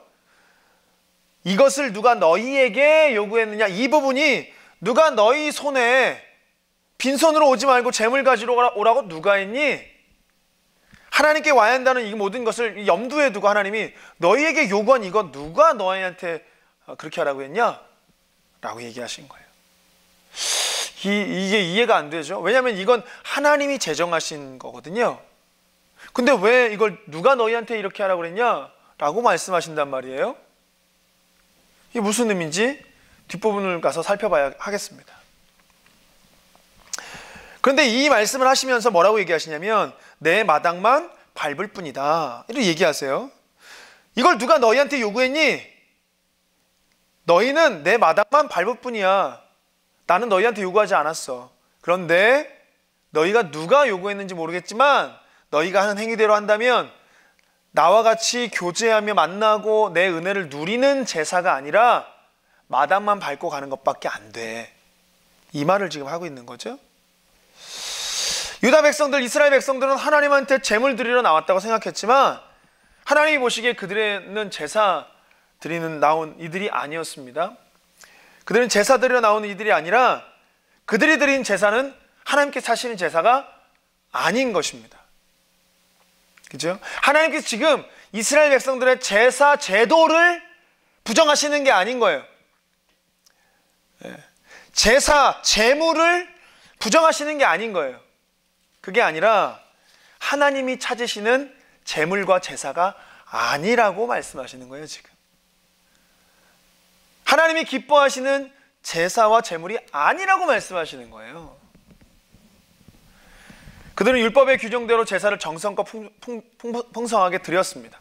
이것을 누가 너희에게 요구했느냐, 이 부분이 누가 너희 손에 빈손으로 오지 말고 제물 가지러 오라고 누가 했니? 하나님께 와야 한다는 이 모든 것을 염두에 두고 하나님이 너희에게 요구한 이거 누가 너희한테 그렇게 하라고 했냐? 라고 얘기하신 거예요. 이게 이해가 안 되죠. 왜냐하면 이건 하나님이 제정하신 거거든요. 근데 왜 이걸 누가 너희한테 이렇게 하라고 그랬냐? 라고 말씀하신단 말이에요. 이게 무슨 의미인지 뒷부분을 가서 살펴봐야 하겠습니다. 그런데 이 말씀을 하시면서 뭐라고 얘기하시냐면 내 마당만 밟을 뿐이다, 이렇게 얘기하세요. 이걸 누가 너희한테 요구했니? 너희는 내 마당만 밟을 뿐이야. 나는 너희한테 요구하지 않았어. 그런데 너희가 누가 요구했는지 모르겠지만 너희가 하는 행위대로 한다면 나와 같이 교제하며 만나고 내 은혜를 누리는 제사가 아니라 마당만 밟고 가는 것밖에 안 돼. 이 말을 지금 하고 있는 거죠. 유다 백성들, 이스라엘 백성들은 하나님한테 제물 드리러 나왔다고 생각했지만 하나님이 보시기에 그들은 제사 드리는 나온 이들이 아니었습니다. 그들은 제사 드리러 나오는 이들이 아니라 그들이 드린 제사는 하나님께 사시는 제사가 아닌 것입니다. 그죠? 하나님께서 지금 이스라엘 백성들의 제사 제도를 부정하시는 게 아닌 거예요. 제사, 제물을 부정하시는 게 아닌 거예요. 그게 아니라 하나님이 찾으시는 제물과 제사가 아니라고 말씀하시는 거예요, 지금. 하나님이 기뻐하시는 제사와 제물이 아니라고 말씀하시는 거예요. 그들은 율법의 규정대로 제사를 정성껏 풍성하게 드렸습니다.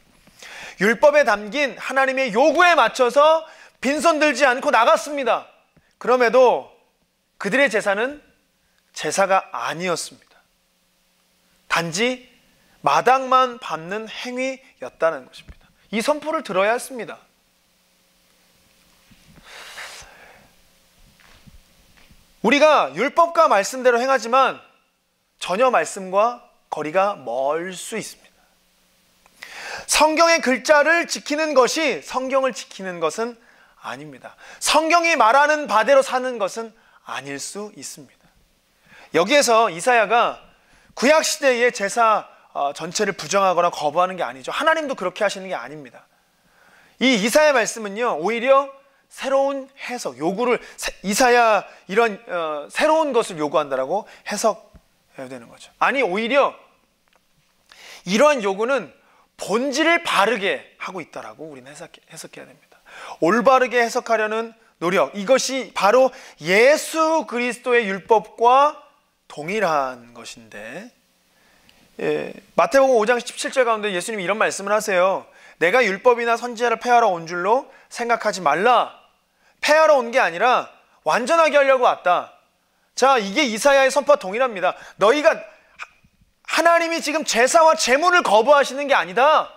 율법에 담긴 하나님의 요구에 맞춰서 빈손 들지 않고 나갔습니다. 그럼에도 그들의 제사는 제사가 아니었습니다. 단지 마당만 밟는 행위였다는 것입니다. 이 선포를 들어야 했습니다. 우리가 율법과 말씀대로 행하지만 전혀 말씀과 거리가 멀 수 있습니다. 성경의 글자를 지키는 것이 성경을 지키는 것은 아닙니다. 성경이 말하는 바대로 사는 것은 아닐 수 있습니다. 여기에서 이사야가 구약시대의 제사 전체를 부정하거나 거부하는 게 아니죠. 하나님도 그렇게 하시는 게 아닙니다. 이 이사야 말씀은요, 오히려 새로운 해석, 요구를, 이사야 이런 새로운 것을 요구한다라고 해석해야 되는 거죠. 아니, 오히려 이러한 요구는 본질을 바르게 하고 있다라고 우리는 해석해야 됩니다. 올바르게 해석하려는 노력, 이것이 바로 예수 그리스도의 율법과 동일한 것인데, 마태복음 5장 17절 가운데 예수님이 이런 말씀을 하세요. 내가 율법이나 선지자를 폐하러 온 줄로 생각하지 말라. 폐하러 온 게 아니라 완전하게 하려고 왔다. 자, 이게 이사야의 선포와 동일합니다. 너희가 하나님이 지금 제사와 제물을 거부하시는 게 아니다.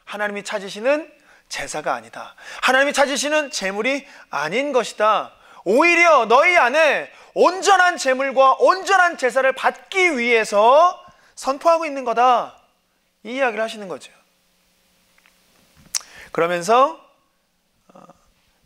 하나님이 찾으시는 제사가 아니다. 하나님이 찾으시는 제물이 아닌 것이다. 오히려 너희 안에 온전한 제물과 온전한 제사를 받기 위해서 선포하고 있는 거다. 이 이야기를 하시는 거죠. 그러면서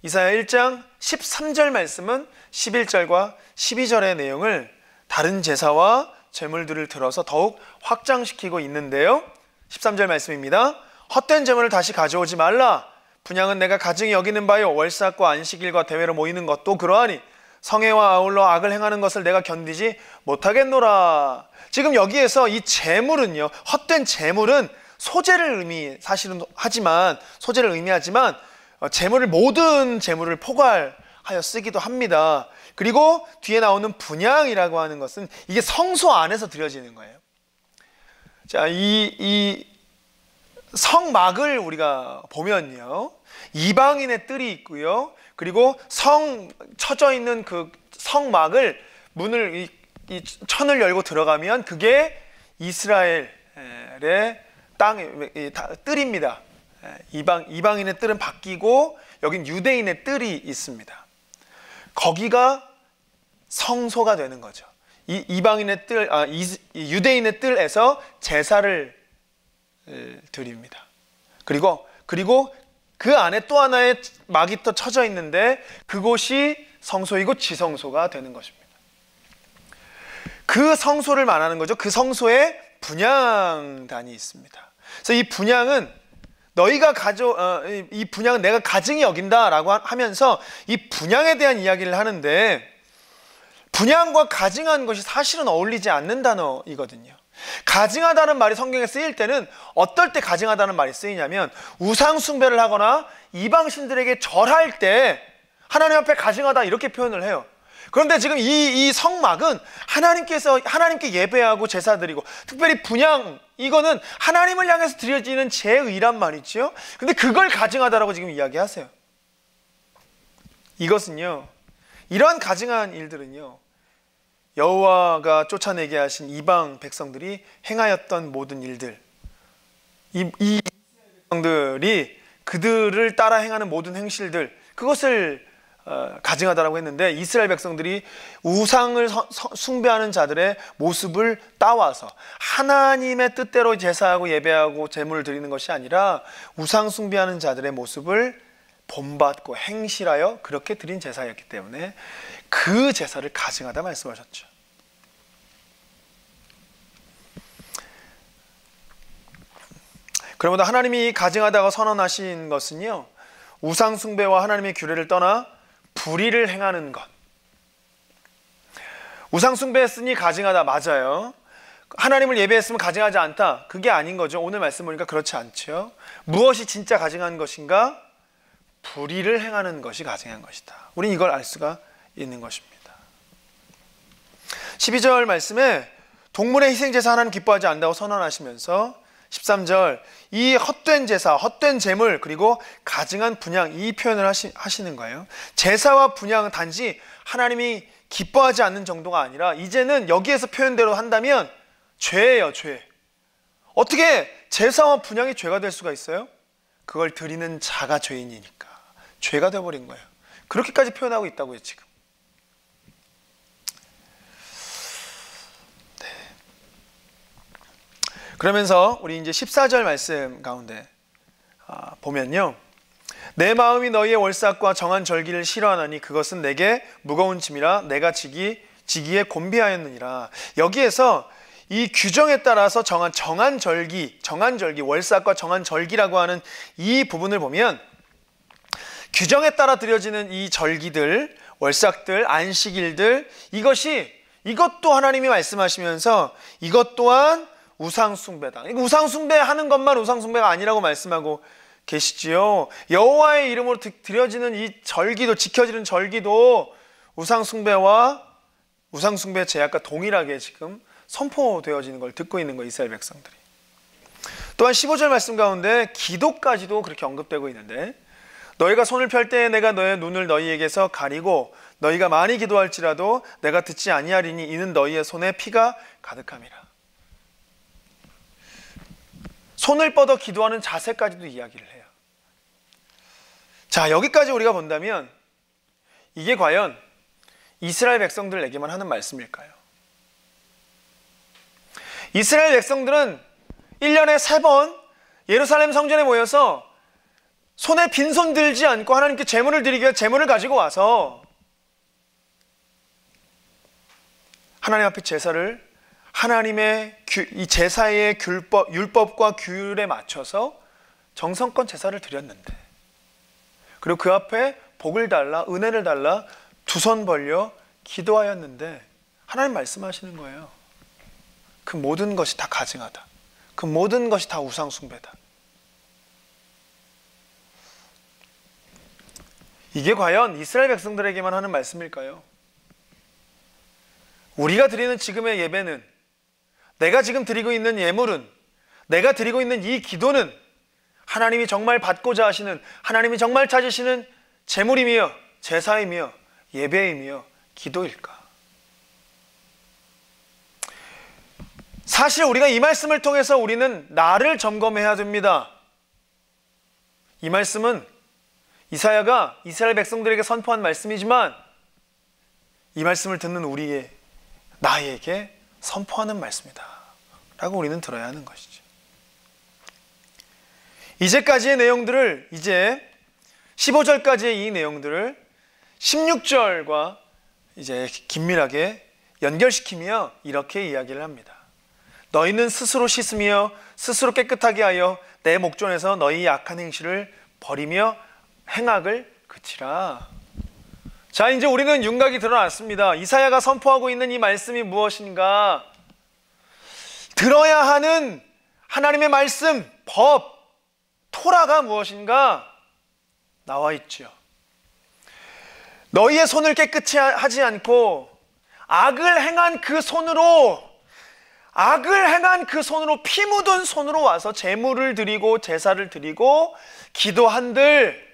이사야 1장 13절 말씀은 11절과 12절의 내용을 다른 제사와 제물들을 들어서 더욱 확장시키고 있는데요. 13절 말씀입니다. 헛된 제물을 다시 가져오지 말라. 분향은 내가 가증히 여기는 바요. 월삭과 안식일과 대회로 모이는 것도 그러하니 성회와 아울러 악을 행하는 것을 내가 견디지 못하겠노라. 지금 여기에서 이 제물은요, 헛된 제물은 소재를 의미하지만 제물을, 모든 제물을 포괄하여 쓰기도 합니다. 그리고 뒤에 나오는 분향이라고 하는 것은 이게 성소 안에서 드려지는 거예요. 자, 이 성막을 우리가 보면요, 이방인의 뜰이 있고요, 그리고 쳐져 있는 그 성막을, 문을, 이 천을 열고 들어가면 그게 이스라엘의 땅의 뜰입니다. 이방인의 뜰은 바뀌고 여긴 유대인의 뜰이 있습니다. 거기가 성소가 되는 거죠. 이방인의 뜰, 유대인의 뜰에서 제사를 드립니다. 그리고 그 안에 또 하나의 막이 또 쳐져 있는데 그곳이 성소이고 지성소가 되는 것입니다. 그 성소를 말하는 거죠. 그 성소에 분향단이 있습니다. 그래서 이 분향은 이 분향은 내가 가증히 여긴다라고 하면서 이 분향에 대한 이야기를 하는데, 분향과 가증한 것이 사실은 어울리지 않는 단어이거든요. 가증하다는 말이 성경에 쓰일 때는 어떨 때 가증하다는 말이 쓰이냐면 우상 숭배를 하거나 이방신들에게 절할 때 하나님 앞에 가증하다 이렇게 표현을 해요. 그런데 지금 이 성막은 하나님께 예배하고 제사 드리고, 특별히 분향, 이거는 하나님을 향해서 드려지는 제의란 말이죠. 근데 그걸 가증하다라고 지금 이야기하세요. 이것은요, 이러한 가증한 일들은요, 여호와가 쫓아내게 하신 이방 백성들이 행하였던 모든 일들, 이 백성들이 그들을 따라 행하는 모든 행실들, 그것을 가증하다라고 했는데, 이스라엘 백성들이 우상을 숭배하는 자들의 모습을 따와서 하나님의 뜻대로 제사하고 예배하고 제물을 드리는 것이 아니라 우상 숭배하는 자들의 모습을 본받고 행실하여 그렇게 드린 제사였기 때문에 그 제사를 가증하다 말씀하셨죠. 그러므로 하나님이 가증하다고 선언하신 것은요, 우상 숭배와 하나님의 규례를 떠나 불의를 행하는 것. 우상 숭배했으니 가증하다, 맞아요. 하나님을 예배했으면 가증하지 않다, 그게 아닌 거죠. 오늘 말씀 보니까 그렇지 않죠. 무엇이 진짜 가증한 것인가? 불의를 행하는 것이 가증한 것이다. 우린 이걸 알 수가 있는 것입니다. 12절 말씀에 동물의 희생제사 하나님 기뻐하지 않는다고 선언하시면서 13절 이 헛된 제사, 헛된 제물, 그리고 가증한 분향, 이 표현을 하시는 거예요. 제사와 분향은 단지 하나님이 기뻐하지 않는 정도가 아니라 이제는 여기에서 표현대로 한다면 죄예요, 죄. 어떻게 제사와 분향이 죄가 될 수가 있어요? 그걸 드리는 자가 죄인이니까 죄가 되어버린 거예요. 그렇게까지 표현하고 있다고요, 지금. 네. 그러면서 우리 이제 14절 말씀 가운데 보면요, 내 마음이 너희의 월삭과 정한 절기를 싫어하나니 그것은 내게 무거운 짐이라 내가 지기에 곤비하였느니라. 여기에서 이 규정에 따라서 정한 절기, 월삭과 정한 절기라고 하는 이 부분을 보면, 규정에 따라 드려지는 이 절기들, 월삭들, 안식일들, 이것도 하나님이 말씀하시면서 이것 또한 우상숭배다. 우상숭배하는 것만 우상숭배가 아니라고 말씀하고 계시지요. 여호와의 이름으로 드려지는 이 절기도, 지켜지는 절기도 우상숭배와 우상숭배 제약과 동일하게 지금 선포되어지는 걸 듣고 있는 거예요, 이스라엘 백성들이. 또한 15절 말씀 가운데 기도까지도 그렇게 언급되고 있는데, 너희가 손을 펼 때 내가 너의 눈을 너희에게서 가리고 너희가 많이 기도할지라도 내가 듣지 아니하리니 이는 너희의 손에 피가 가득함이라. 손을 뻗어 기도하는 자세까지도 이야기를 해요. 자, 여기까지 우리가 본다면 이게 과연 이스라엘 백성들에게만 하는 말씀일까요? 이스라엘 백성들은 1년에 3번 예루살렘 성전에 모여서 손에 빈손 들지 않고 하나님께 제물을 드리기 위해 제물을 가지고 와서 하나님 앞에 제사를 하나님의 이 제사의 율법과 규율에 맞춰서 정성껏 제사를 드렸는데, 그리고 그 앞에 복을 달라, 은혜를 달라 두 손 벌려 기도하였는데 하나님 말씀하시는 거예요. 그 모든 것이 다 가증하다. 그 모든 것이 다 우상 숭배다. 이게 과연 이스라엘 백성들에게만 하는 말씀일까요? 우리가 드리는 지금의 예배는, 내가 지금 드리고 있는 예물은, 내가 드리고 있는 이 기도는 하나님이 정말 받고자 하시는, 하나님이 정말 찾으시는 제물이며 제사이며 예배이며 기도일까? 사실 우리가 이 말씀을 통해서 우리는 나를 점검해야 됩니다. 이 말씀은 이사야가 이스라엘 백성들에게 선포한 말씀이지만 이 말씀을 듣는 우리의 나에게 선포하는 말씀이다 라고 우리는 들어야 하는 것이죠. 이제까지의 내용들을, 이제 15절까지의 이 내용들을 16절과 이제 긴밀하게 연결시키며 이렇게 이야기를 합니다. 너희는 스스로 씻으며 스스로 깨끗하게 하여 내 목전에서 너희 악한 행실을 버리며 행악을 그치라. 자, 이제 우리는 윤곽이 드러났습니다. 이사야가 선포하고 있는 이 말씀이 무엇인가? 들어야 하는 하나님의 말씀, 법, 토라가 무엇인가? 나와 있죠. 너희의 손을 깨끗이 하지 않고 악을 행한 그 손으로 피 묻은 손으로 와서 제물을 드리고 제사를 드리고 기도한들,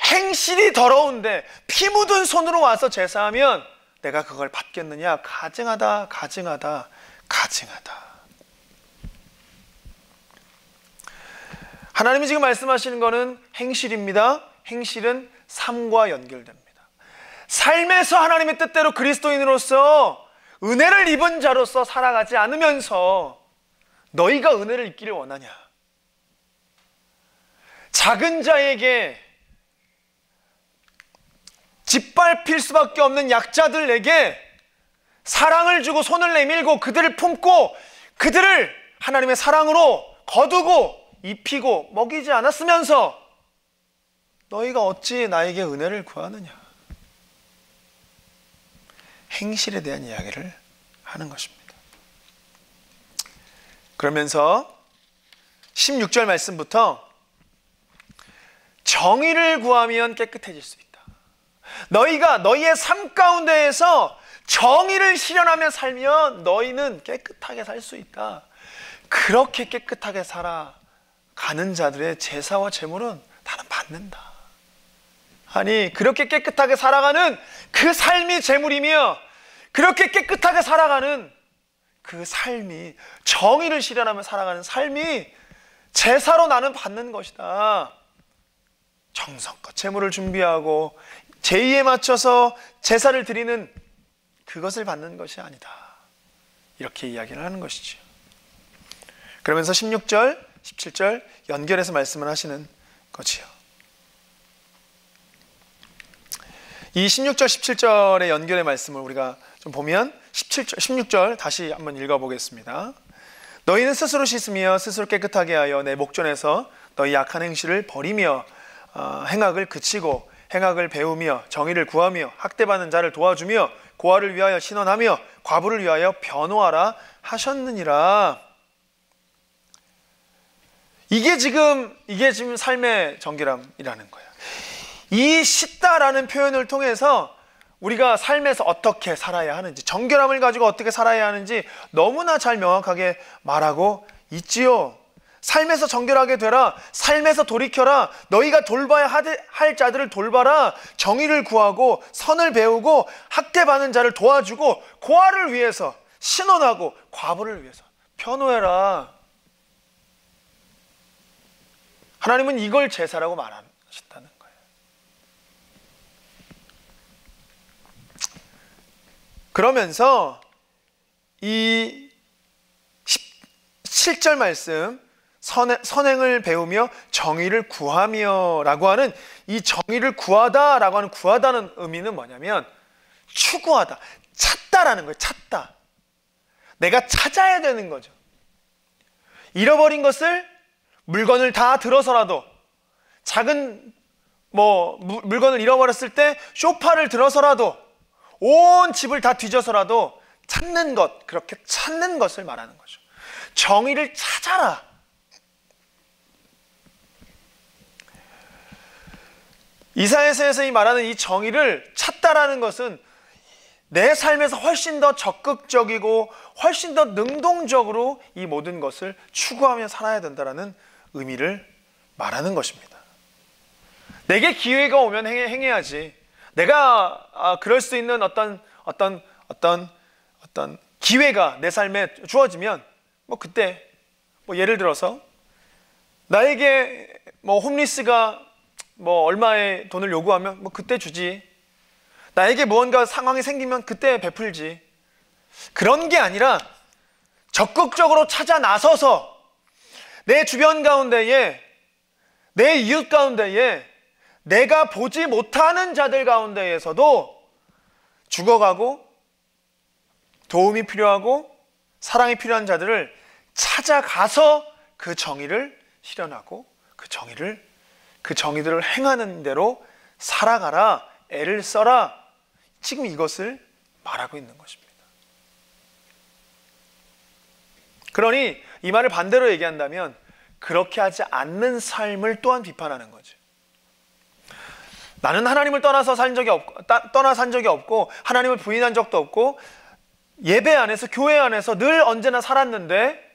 행실이 더러운데 피 묻은 손으로 와서 제사하면 내가 그걸 받겠느냐? 가증하다, 가증하다, 가증하다. 하나님이 지금 말씀하시는 것은 행실입니다. 행실은 삶과 연결됩니다. 삶에서 하나님의 뜻대로 그리스도인으로서 은혜를 입은 자로서 살아가지 않으면서 너희가 은혜를 입기를 원하냐? 작은 자에게 짓밟힐 수밖에 없는 약자들에게 사랑을 주고 손을 내밀고 그들을 품고 그들을 하나님의 사랑으로 거두고 입히고 먹이지 않았으면서 너희가 어찌 나에게 은혜를 구하느냐? 행실에 대한 이야기를 하는 것입니다. 그러면서 16절 말씀부터 정의를 구하면 깨끗해질 수 있다. 너희가 너희의 삶 가운데에서 정의를 실현하며 살면 너희는 깨끗하게 살 수 있다. 그렇게 깨끗하게 살아가는 자들의 제사와 제물은 나는 받는다. 아니, 그렇게 깨끗하게 살아가는 그 삶이 제물이며 그렇게 깨끗하게 살아가는 그 삶이, 정의를 실현하며 살아가는 삶이 제사로 나는 받는 것이다. 정성껏 제물을 준비하고 제의에 맞춰서 제사를 드리는 그것을 받는 것이 아니다. 이렇게 이야기를 하는 것이죠. 그러면서 16절, 17절 연결해서 말씀을 하시는 거지요. 이 16절, 17절의 연결의 말씀을 우리가 좀 보면 16절 다시 한번 읽어보겠습니다. 너희는 스스로 씻으며 스스로 깨끗하게 하여 내 목전에서 너희 악한 행실을 버리며 행악을 그치고 행악을 배우며 정의를 구하며 학대받는 자를 도와주며 고아를 위하여 신원하며 과부를 위하여 변호하라 하셨느니라. 이게 지금 삶의 정결함이라는 거예요. 이 씻다라는 표현을 통해서 우리가 삶에서 어떻게 살아야 하는지, 정결함을 가지고 어떻게 살아야 하는지 너무나 잘 명확하게 말하고 있지요. 삶에서 정결하게 되라. 삶에서 돌이켜라. 너희가 돌봐야 할 자들을 돌봐라. 정의를 구하고 선을 배우고 학대받는 자를 도와주고 고아를 위해서 신원하고 과부를 위해서 변호해라. 하나님은 이걸 제사라고 말하신다는 거예요. 그러면서 이 17절 말씀, 선행을 배우며 정의를 구하며 라고 하는 이 정의를 구하다 라고 하는 구하다는 의미는 뭐냐면 추구하다, 찾다라는 거예요. 찾다. 내가 찾아야 되는 거죠. 잃어버린 것을 물건을 다 들어서라도, 작은 물건을 잃어버렸을 때 소파를 들어서라도, 온 집을 다 뒤져서라도 찾는 것, 그렇게 찾는 것을 말하는 거죠. 정의를 찾아라. 이사야서에서 이 말하는 이 정의를 찾다라는 것은 내 삶에서 훨씬 더 적극적이고 훨씬 더 능동적으로 이 모든 것을 추구하며 살아야 된다는 의미를 말하는 것입니다. 내게 기회가 오면 행해야지. 내가 그럴 수 있는 어떤 기회가 내 삶에 주어지면 그때 예를 들어서 나에게 홈리스가 얼마의 돈을 요구하면 그때 주지. 나에게 무언가 상황이 생기면 그때 베풀지. 그런 게 아니라 적극적으로 찾아 나서서 내 주변 가운데에, 내 이웃 가운데에, 내가 보지 못하는 자들 가운데에서도 죽어가고 도움이 필요하고 사랑이 필요한 자들을 찾아가서 그 정의를 실현하고 그 정의들을 행하는 대로 살아가라, 애를 써라. 지금 이것을 말하고 있는 것입니다. 그러니 이 말을 반대로 얘기한다면 그렇게 하지 않는 삶을 또한 비판하는 거죠. 나는 하나님을 떠나 산 적이 없고 하나님을 부인한 적도 없고 예배 안에서, 교회 안에서 늘 언제나 살았는데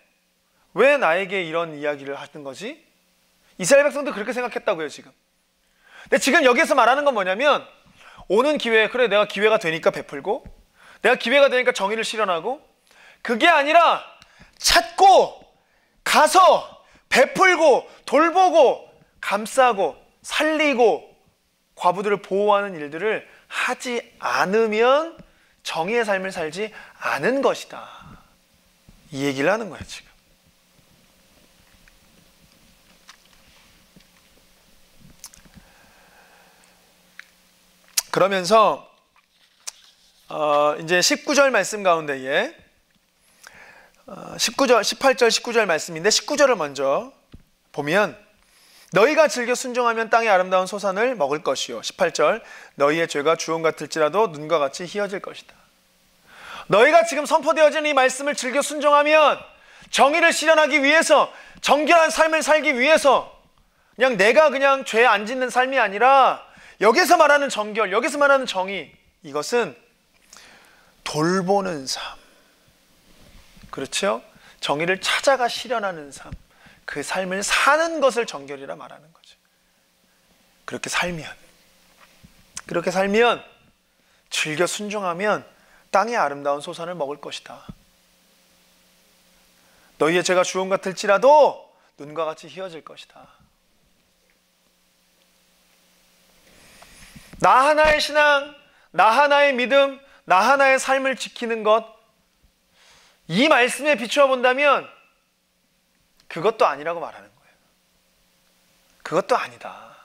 왜 나에게 이런 이야기를 하는 거지? 이스라엘 백성도 그렇게 생각했다고요, 지금. 근데 지금 여기서 말하는 건 뭐냐면 오는 기회에, 그래 내가 기회가 되니까 베풀고 내가 기회가 되니까 정의를 실현하고, 그게 아니라 찾고 가서 베풀고 돌보고 감싸고 살리고 과부들을 보호하는 일들을 하지 않으면 정의의 삶을 살지 않은 것이다. 이 얘기를 하는 거예요, 지금. 그러면서 이제 19절 말씀 가운데에 18절 19절 말씀인데 19절을 먼저 보면 너희가 즐겨 순종하면 땅의 아름다운 소산을 먹을 것이요. 18절 너희의 죄가 주홍 같을지라도 눈과 같이 희어질 것이다. 너희가 지금 선포되어진 이 말씀을 즐겨 순종하면 정의를 실현하기 위해서, 정결한 삶을 살기 위해서, 그냥 내가 그냥 죄 안 짓는 삶이 아니라 여기서 말하는 정결, 여기서 말하는 정의, 이것은 돌보는 삶, 그렇죠? 정의를 찾아가 실현하는 삶, 그 삶을 사는 것을 정결이라 말하는 거죠. 그렇게 살면 즐겨 순종하면 땅의 아름다운 소산을 먹을 것이다. 너희의 죄가 주홍 같을지라도 눈과 같이 희어질 것이다. 나 하나의 신앙, 나 하나의 믿음, 나 하나의 삶을 지키는 것, 이 말씀에 비추어 본다면 그것도 아니라고 말하는 거예요. 그것도 아니다.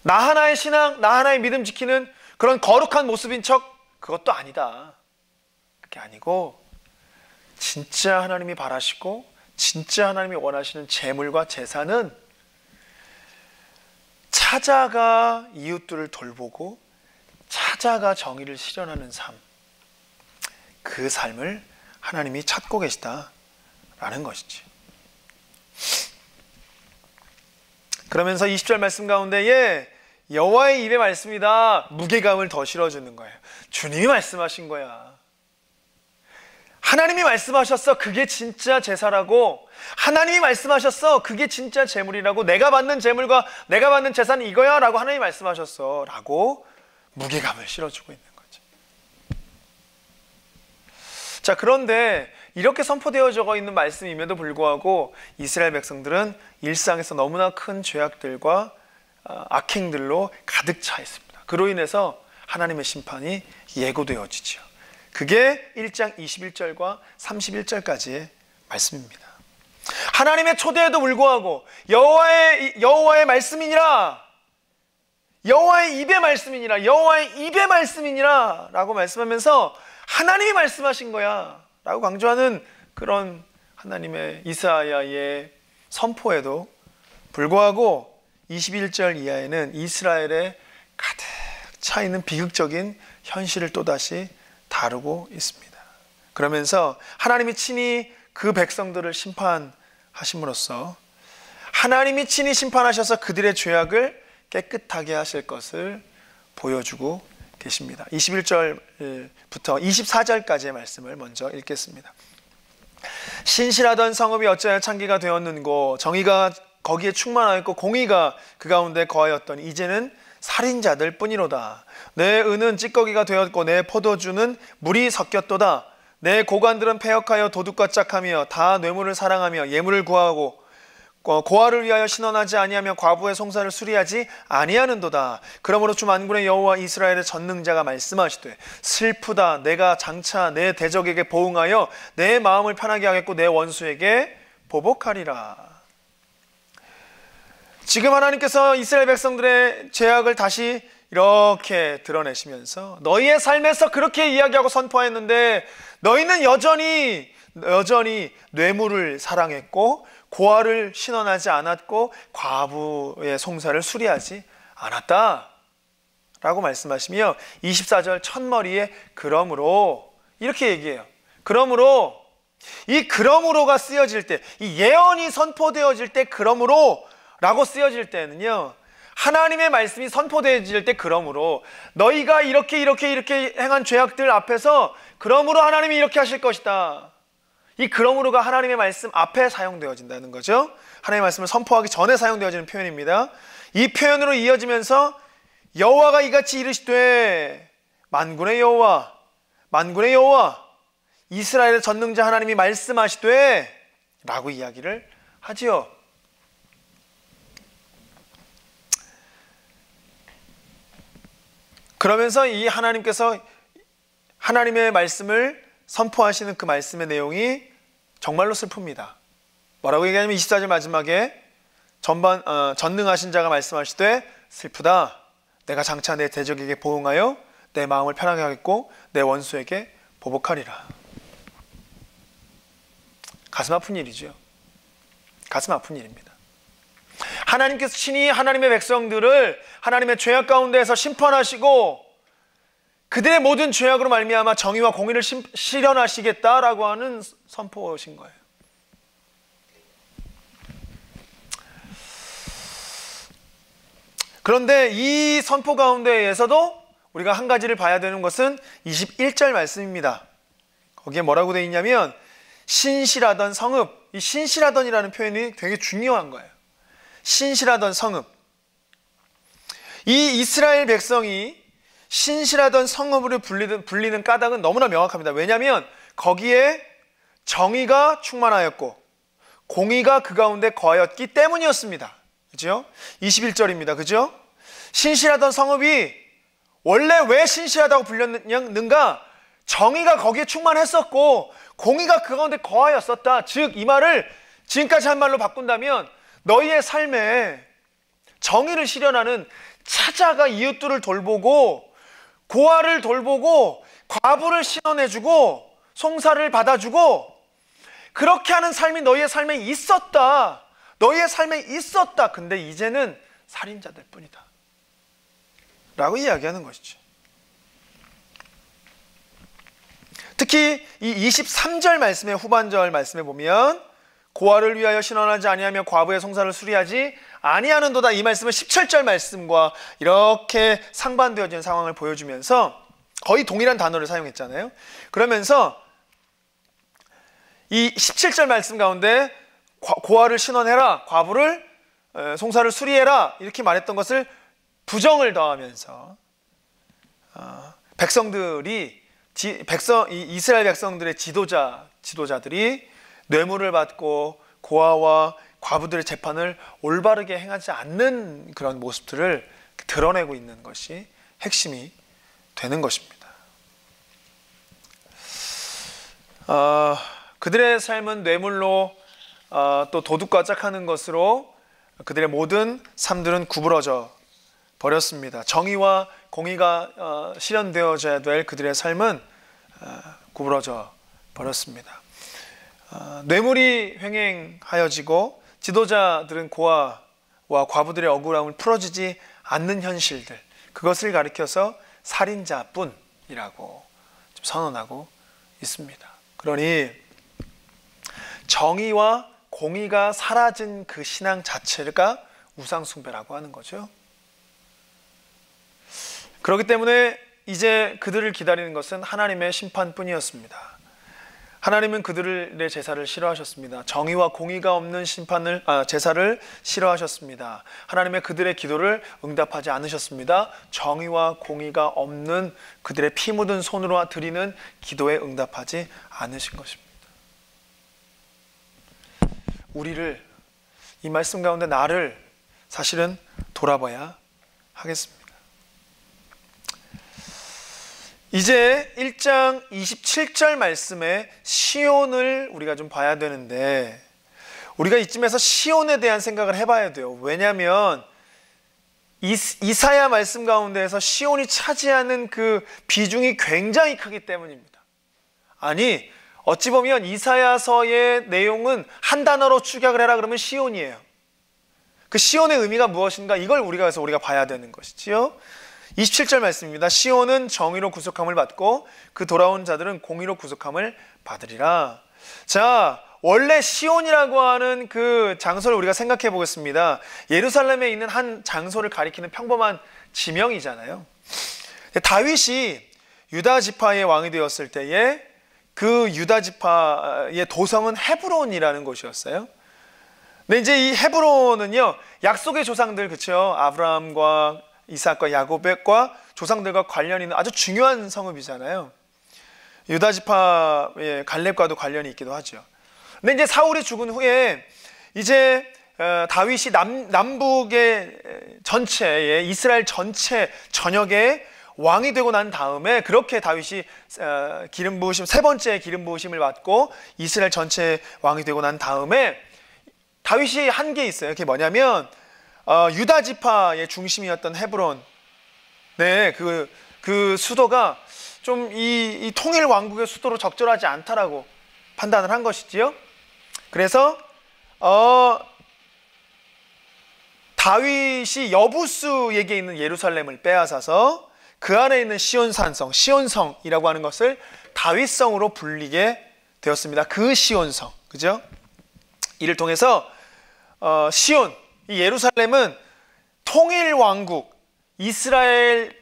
나 하나의 신앙, 나 하나의 믿음 지키는 그런 거룩한 모습인 척, 그것도 아니다. 그게 아니고 진짜 하나님이 바라시고 진짜 하나님이 원하시는 재물과 재산은 찾아가 이웃들을 돌보고 찾아가 정의를 실현하는 삶, 그 삶을 하나님이 찾고 계시다라는 것이지. 그러면서 20절 말씀 가운데에 여호와의 입의 말씀이다, 무게감을 더 실어주는 거예요. 주님이 말씀하신 거야. 하나님이 말씀하셨어. 그게 진짜 제사라고. 하나님이 말씀하셨어. 그게 진짜 재물이라고. 내가 받는 재물과 내가 받는 재산은 이거야 라고 하나님이 말씀하셨어 라고 무게감을 실어주고 있는 거죠. 자, 그런데 이렇게 선포되어져 있는 말씀임에도 불구하고 이스라엘 백성들은 일상에서 너무나 큰 죄악들과 악행들로 가득 차 있습니다. 그로 인해서 하나님의 심판이 예고되어지죠. 그게 1장 21절과 31절까지의 말씀입니다. 하나님의 초대에도 불구하고 여호와의 말씀이니라, 여호와의 입의 말씀이니라, 여호와의 입의 말씀이니라 라고 말씀하면서 하나님이 말씀하신 거야 라고 강조하는 그런 하나님의 이사야의 선포에도 불구하고 21절 이하에는 이스라엘에 가득 차 있는 비극적인 현실을 또다시 다루고 있습니다. 그러면서 하나님이 친히 그 백성들을 심판하심으로써 하나님이 친히 심판하셔서 그들의 죄악을 깨끗하게 하실 것을 보여주고 계십니다. 21절부터 24절까지의 말씀을 먼저 읽겠습니다. 신실하던 성읍이 어찌하여 창기가 되었는고, 정의가 거기에 충만하였고 공의가 그 가운데 거하였더니 이제는 살인자들 뿐이로다. 내 은은 찌꺼기가 되었고 내 포도주는 물이 섞였도다. 내 고관들은 패역하여 도둑과 짝하며 다 뇌물을 사랑하며 예물을 구하고 고아를 위하여 신원하지 아니하며 과부의 송사를 수리하지 아니하는도다. 그러므로 주 만군의 여호와 이스라엘의 전능자가 말씀하시되 슬프다. 내가 장차 내 대적에게 보응하여 내 마음을 편하게 하겠고 내 원수에게 보복하리라. 지금 하나님께서 이스라엘 백성들의 죄악을 다시 이렇게 드러내시면서 너희의 삶에서 그렇게 이야기하고 선포했는데 너희는 여전히 뇌물을 사랑했고 고아를 신원하지 않았고 과부의 송사를 수리하지 않았다 라고 말씀하시며 24절 첫머리에 그러므로 이렇게 얘기해요. 그러므로 이 그러므로가 쓰여질 때, 이 예언이 선포되어질 때 그러므로 라고 쓰여질 때는요, 하나님의 말씀이 선포되어질 때 그러므로 너희가 이렇게 행한 죄악들 앞에서 그러므로 하나님이 이렇게 하실 것이다. 이 그러므로가 하나님의 말씀 앞에 사용되어진다는 거죠. 하나님의 말씀을 선포하기 전에 사용되어지는 표현입니다. 이 표현으로 이어지면서 여호와가 이같이 이르시되 만군의 여호와 이스라엘의 전능자 하나님이 말씀하시되 라고 이야기를 하지요. 그러면서 이 하나님께서 하나님의 말씀을 선포하시는 그 말씀의 내용이 정말로 슬픕니다. 뭐라고 얘기하냐면 24절 마지막에 전능하신 자가 말씀하시되 슬프다. 내가 장차 내 대적에게 보응하여 내 마음을 편하게 하겠고 내 원수에게 보복하리라. 가슴 아픈 일이죠. 가슴 아픈 일입니다. 하나님께서 친히 하나님의 백성들을 하나님의 죄악 가운데에서 심판하시고 그들의 모든 죄악으로 말미암아 정의와 공의를 실현하시겠다라고 하는 선포신 거예요. 그런데 이 선포 가운데에서도 우리가 한 가지를 봐야 되는 것은 21절 말씀입니다. 거기에 뭐라고 되어 있냐면 신실하던 성읍, 이 신실하던이라는 표현이 되게 중요한 거예요. 신실하던 성읍. 이 이스라엘 백성이 신실하던 성읍으로 불리는 까닭은 너무나 명확합니다. 왜냐하면 거기에 정의가 충만하였고 공의가 그 가운데 거하였기 때문이었습니다. 그죠? 21절입니다. 그죠? 신실하던 성읍이 원래 왜 신실하다고 불렸는가? 정의가 거기에 충만했었고 공의가 그 가운데 거하였었다. 즉 이 말을 지금까지 한 말로 바꾼다면 너희의 삶에 정의를 실현하는 차자가 이웃들을 돌보고 고아를 돌보고 과부를 신원해주고 송사를 받아주고 그렇게 하는 삶이 너희의 삶에 있었다. 너희의 삶에 있었다. 근데 이제는 살인자들 뿐이다 라고 이야기하는 것이죠. 특히 이 23절 말씀의 후반절 말씀에 보면 고아를 위하여 신원하지 아니하며 과부의 송사를 수리하지 아니하는도다. 이 말씀은 17절 말씀과 이렇게 상반되어진 상황을 보여주면서 거의 동일한 단어를 사용했잖아요. 그러면서 이 17절 말씀 가운데 고아를 신원해라, 과부를 송사를 수리해라 이렇게 말했던 것을 부정을 더하면서 백성들이 이스라엘 백성들의 지도자들이 뇌물을 받고 고아와 과부들의 재판을 올바르게 행하지 않는 그런 모습들을 드러내고 있는 것이 핵심이 되는 것입니다. 그들의 삶은 뇌물로 또 도둑과 짝하는 것으로 그들의 모든 삶들은 구부러져 버렸습니다. 정의와 공의가 실현되어져야 될 그들의 삶은 구부러져 버렸습니다. 뇌물이 횡행하여지고 지도자들은 고아와 과부들의 억울함을 풀어주지 않는 현실들, 그것을 가리켜서 살인자뿐이라고 선언하고 있습니다. 그러니 정의와 공의가 사라진 그 신앙 자체가 우상숭배라고 하는 거죠. 그렇기 때문에 이제 그들을 기다리는 것은 하나님의 심판뿐이었습니다. 하나님은 그들의 제사를 싫어하셨습니다. 정의와 공의가 없는 제사를 싫어하셨습니다. 하나님의 그들의 기도를 응답하지 않으셨습니다. 정의와 공의가 없는 그들의 피 묻은 손으로 드리는 기도에 응답하지 않으신 것입니다. 우리를, 이 말씀 가운데 나를 사실은 돌아봐야 하겠습니다. 이제 1장 27절 말씀에 시온을 우리가 좀 봐야 되는데, 우리가 이쯤에서 시온에 대한 생각을 해봐야 돼요. 왜냐하면 이사야 말씀 가운데에서 시온이 차지하는 그 비중이 굉장히 크기 때문입니다. 아니, 어찌 보면 이사야서의 내용은 한 단어로 축약을 해라 그러면 시온이에요. 그 시온의 의미가 무엇인가, 이걸 우리가 봐야 되는 것이지요. 27절 말씀입니다. 시온은 정의로 구속함을 받고 그 돌아온 자들은 공의로 구속함을 받으리라. 자, 원래 시온이라고 하는 그 장소를 우리가 생각해 보겠습니다. 예루살렘에 있는 한 장소를 가리키는 평범한 지명이잖아요. 다윗이 유다 지파의 왕이 되었을 때에 그 유다 지파의 도성은 헤브론이라는 곳이었어요. 근데 이제 이 헤브론은요, 약속의 조상들, 그렇죠? 아브라함과 이삭과 야곱과 조상들과 관련이 있는 아주 중요한 성읍이잖아요. 유다 지파의 갈렙과도 관련이 있기도 하죠. 근데 이제 사울이 죽은 후에 이제 다윗이 남북의 전체의 이스라엘 전체 전역에 왕이 되고 난 다음에, 그렇게 다윗이 기름 부으심, 세 번째 기름 부으심을 받고 이스라엘 전체 왕이 되고 난 다음에 다윗이 한 게 있어요. 그게 뭐냐면 유다 지파의 중심이었던 헤브론, 그 수도가 좀 이 통일 왕국의 수도로 적절하지 않다라고 판단을 한 것이지요. 그래서 다윗이 여부스에게 있는 예루살렘을 빼앗아서 그 안에 있는 시온산성, 시온성이라고 하는 것을 다윗성으로 불리게 되었습니다. 그 시온성, 그죠? 이를 통해서 시온, 이 예루살렘은 통일 왕국,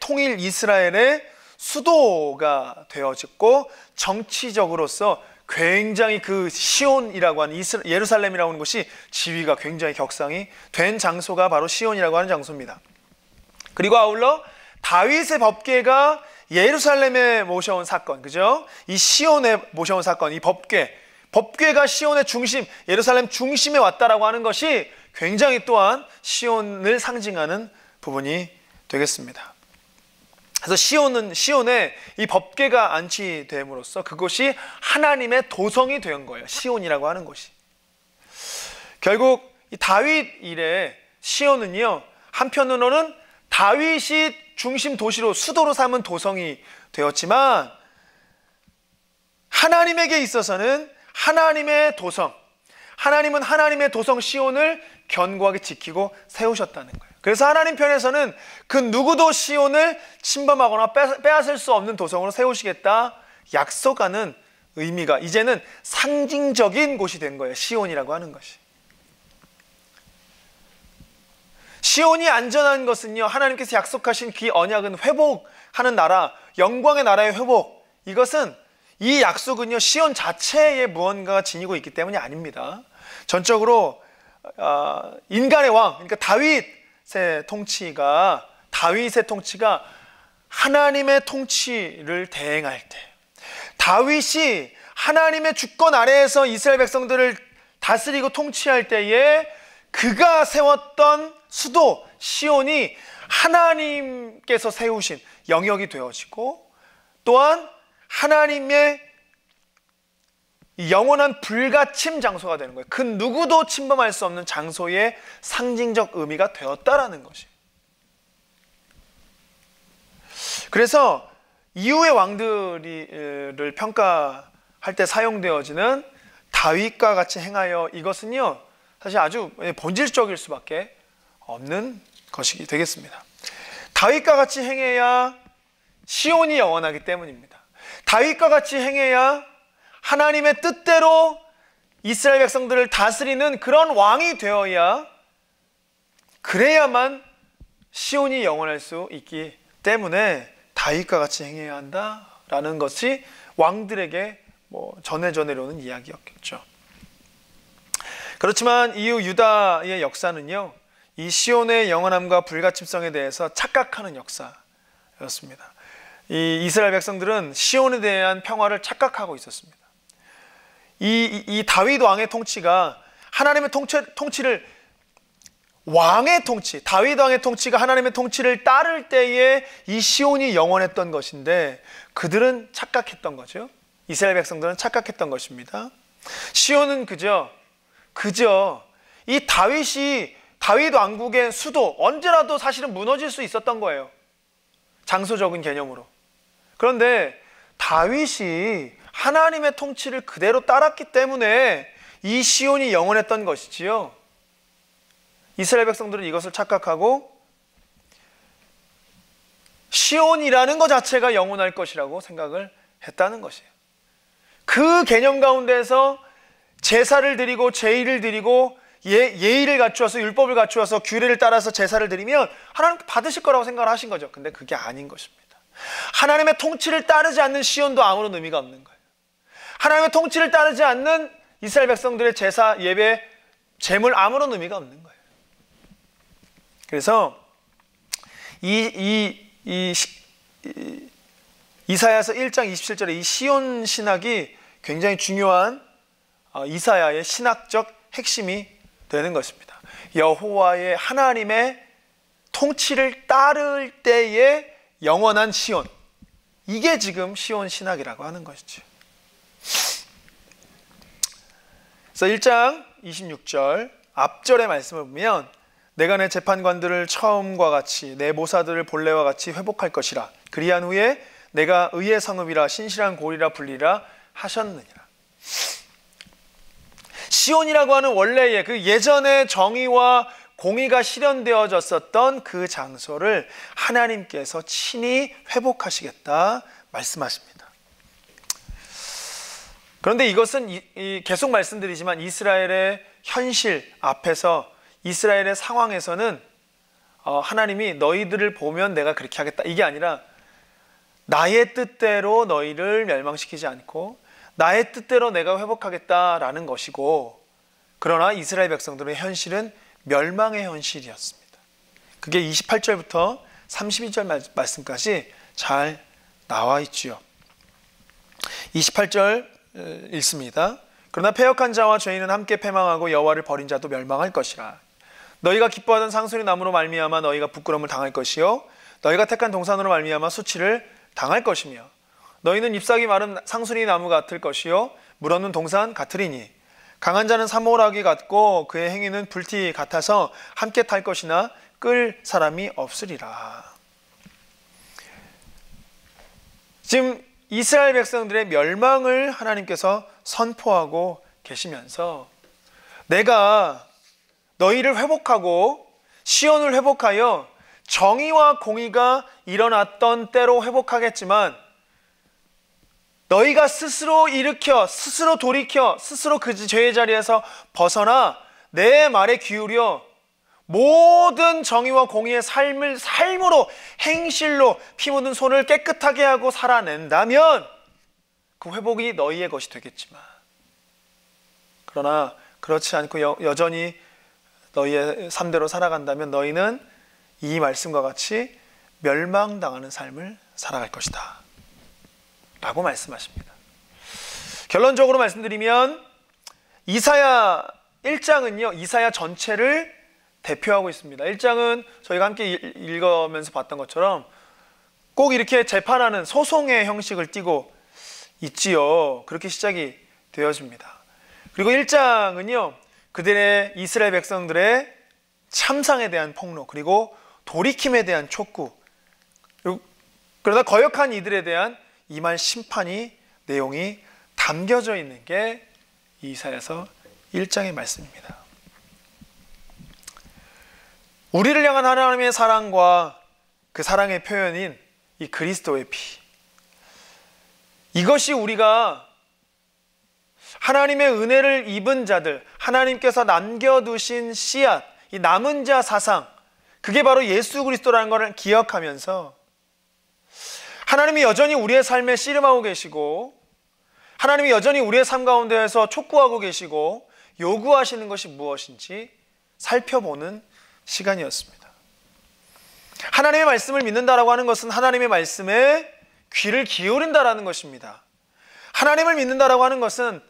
통일 이스라엘의 수도가 되어졌고, 정치적으로서 굉장히 그 시온이라고 하는 예루살렘이라고 하는 곳이 지위가 굉장히 격상이 된 장소가 바로 시온이라고 하는 장소입니다. 그리고 아울러 다윗의 법궤가 예루살렘에 모셔온 사건, 그죠? 이 시온에 모셔온 사건, 이 법궤가 시온의 중심, 예루살렘 중심에 왔다라고 하는 것이 굉장히 또한 시온을 상징하는 부분이 되겠습니다. 그래서 시온에 이 법궤가 안치됨으로써 그곳이 하나님의 도성이 된 거예요. 시온이라고 하는 곳이. 결국 이 다윗 이래 시온은요, 한편으로는 다윗이 중심 도시로, 수도로 삼은 도성이 되었지만, 하나님에게 있어서는 하나님의 도성, 하나님은 하나님의 도성 시온을 견고하게 지키고 세우셨다는 거예요. 그래서 하나님 편에서는 그 누구도 시온을 침범하거나 빼앗을 수 없는 도성으로 세우시겠다 약속하는 의미가, 이제는 상징적인 곳이 된 거예요. 시온이라고 하는 것이. 시온이 안전한 것은요, 하나님께서 약속하신 그 언약은 회복하는 나라, 영광의 나라의 회복, 이것은, 이 약속은요 시온 자체에 무언가가 지니고 있기 때문이 아닙니다. 전적으로 인간의 왕, 그러니까 다윗의 통치가 하나님의 통치를 대행할 때, 다윗이 하나님의 주권 아래에서 이스라엘 백성들을 다스리고 통치할 때에 그가 세웠던 수도 시온이 하나님께서 세우신 영역이 되어지고, 또한 하나님의 영원한 불가침 장소가 되는 거예요. 그 누구도 침범할 수 없는 장소의 상징적 의미가 되었다라는 것이. 그래서 이후의 왕들을 평가할 때 사용되어지는 다윗과 같이 행하여, 이것은요 사실 아주 본질적일 수밖에 없는 것이 되겠습니다. 다윗과 같이 행해야 시온이 영원하기 때문입니다. 다윗과 같이 행해야 하나님의 뜻대로 이스라엘 백성들을 다스리는 그런 왕이 되어야, 그래야만 시온이 영원할 수 있기 때문에 다윗과 같이 행해야 한다라는 것이 왕들에게 전해오는 이야기였겠죠. 그렇지만 이후 유다의 역사는요, 이 시온의 영원함과 불가침성에 대해서 착각하는 역사였습니다. 이 이스라엘 백성들은 시온에 대한 평화를 착각하고 있었습니다. 이 다윗 왕의 통치가 하나님의 통치를, 왕의 통치, 다윗 왕의 통치가 하나님의 통치를 따를 때에 이 시온이 영원했던 것인데, 그들은 착각했던 거죠. 이스라엘 백성들은 착각했던 것입니다. 시온은 그저 이 다윗 왕국의 수도, 언제라도 사실은 무너질 수 있었던 거예요, 장소적인 개념으로. 그런데 다윗이 하나님의 통치를 그대로 따랐기 때문에 이 시온이 영원했던 것이지요. 이스라엘 백성들은 이것을 착각하고 시온이라는 것 자체가 영원할 것이라고 생각을 했다는 것이에요. 그 개념 가운데서 제사를 드리고 제의를 드리고 예의를 갖추어서, 율법을 갖추어서 규례를 따라서 제사를 드리면 하나님 받으실 거라고 생각을 하신 거죠. 근데 그게 아닌 것입니다. 하나님의 통치를 따르지 않는 시온도 아무런 의미가 없는 거예요. 하나님의 통치를 따르지 않는 이스라엘 백성들의 제사, 예배, 제물, 아무런 의미가 없는 거예요. 그래서 이사야서 1장 27절에 이 시온 신학이 굉장히 중요한 이사야의 신학적 핵심이 되는 것입니다. 여호와의 하나님의 통치를 따를 때의 영원한 시온, 이게 지금 시온 신학이라고 하는 것이죠. 그래서 1장 26절 앞절의 말씀을 보면, 내가 내 재판관들을 처음과 같이 내 모사들을 본래와 같이 회복할 것이라. 그리한 후에 내가 의의 성읍이라 신실한 고리라 불리라 하셨느니라. 시온이라고 하는 원래의 그 예전의 정의와 공의가 실현되어졌었던 그 장소를 하나님께서 친히 회복하시겠다 말씀하십니다. 그런데 이것은 계속 말씀드리지만 이스라엘의 현실 앞에서, 이스라엘의 상황에서는 하나님이 너희들을 보면 내가 그렇게 하겠다, 이게 아니라 나의 뜻대로 너희를 멸망시키지 않고 나의 뜻대로 내가 회복하겠다라는 것이고, 그러나 이스라엘 백성들의 현실은 멸망의 현실이었습니다. 그게 28절부터 32절 말씀까지 잘 나와 있지요. 28절 읽습니다. 그러나 패역한 자와 죄인은 함께 패망하고 여호와를 버린 자도 멸망할 것이라. 너희가 기뻐하던 상수리 나무로 말미암아 너희가 부끄러움을 당할 것이요 너희가 택한 동산으로 말미암아 수치를 당할 것이며, 너희는 잎사귀 마른 상수리 나무 같을 것이요 물 없는 동산 같으리니, 강한 자는 사모라기 같고 그의 행위는 불티 같아서 함께 탈 것이나 끌 사람이 없으리라. 지금 이스라엘 백성들의 멸망을 하나님께서 선포하고 계시면서, 내가 너희를 회복하고 시온을 회복하여 정의와 공의가 일어났던 때로 회복하겠지만, 너희가 스스로 일으켜, 스스로 돌이켜, 스스로 그 죄의 자리에서 벗어나 내 말에 기울여 모든 정의와 공의의 삶으로, 행실로 피 묻은 손을 깨끗하게 하고 살아낸다면 그 회복이 너희의 것이 되겠지만, 그러나 그렇지 않고 여전히 너희의 삶대로 살아간다면 너희는 이 말씀과 같이 멸망당하는 삶을 살아갈 것이다 라고 말씀하십니다. 결론적으로 말씀드리면 이사야 1장은요, 이사야 전체를 대표하고 있습니다. 1장은 저희가 함께 읽으면서 봤던 것처럼 꼭 이렇게 재판하는 소송의 형식을 띠고 있지요. 그렇게 시작이 되어집니다. 그리고 1장은요, 그들의 이스라엘 백성들의 참상에 대한 폭로, 그리고 돌이킴에 대한 촉구, 그러다 거역한 이들에 대한 임할 심판이 내용이 담겨져 있는 게 이사야서 1장의 말씀입니다. 우리를 향한 하나님의 사랑과 그 사랑의 표현인 이 그리스도의 피, 이것이 우리가 하나님의 은혜를 입은 자들, 하나님께서 남겨두신 씨앗, 이 남은 자 사상, 그게 바로 예수 그리스도라는 것을 기억하면서 하나님이 여전히 우리의 삶에 씨름하고 계시고, 하나님이 여전히 우리의 삶 가운데에서 촉구하고 계시고 요구하시는 것이 무엇인지 살펴보는 시간이었습니다. 하나님의 말씀을 믿는다라고 하는 것은 하나님의 말씀에 귀를 기울인다라는 것입니다. 하나님을 믿는다라고 하는 것은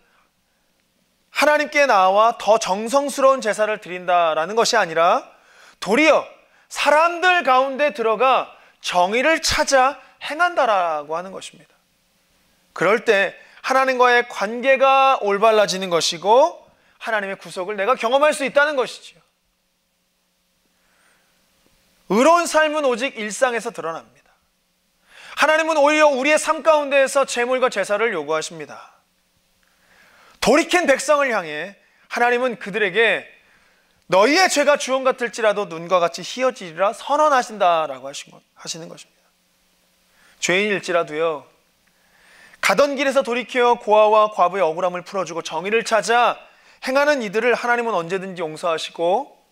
하나님께 나와 더 정성스러운 제사를 드린다라는 것이 아니라 도리어 사람들 가운데 들어가 정의를 찾아 행한다라고 하는 것입니다. 그럴 때 하나님과의 관계가 올바라지는 것이고 하나님의 구속을 내가 경험할 수 있다는 것이지요. 의로운 삶은 오직 일상에서 드러납니다. 하나님은 오히려 우리의 삶 가운데에서 제물과 제사를 요구하십니다. 돌이킨 백성을 향해 하나님은 그들에게 너희의 죄가 주홍 같을지라도 눈과 같이 희어지리라 선언하신다라고 하시는 것입니다. 죄인일지라도요, 가던 길에서 돌이켜 고아와 과부의 억울함을 풀어주고 정의를 찾아 행하는 이들을 하나님은 언제든지 용서하시고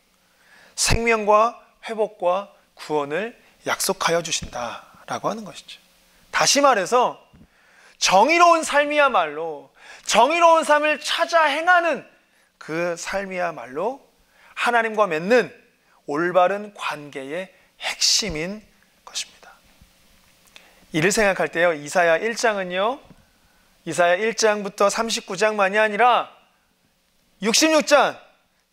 생명과 회복과 구원을 약속하여 주신다라고 하는 것이죠. 다시 말해서 정의로운 삶이야말로, 정의로운 삶을 찾아 행하는 그 삶이야말로 하나님과 맺는 올바른 관계의 핵심인 것입니다. 이를 생각할 때요, 이사야 1장은요, 이사야 1장부터 39장만이 아니라 66장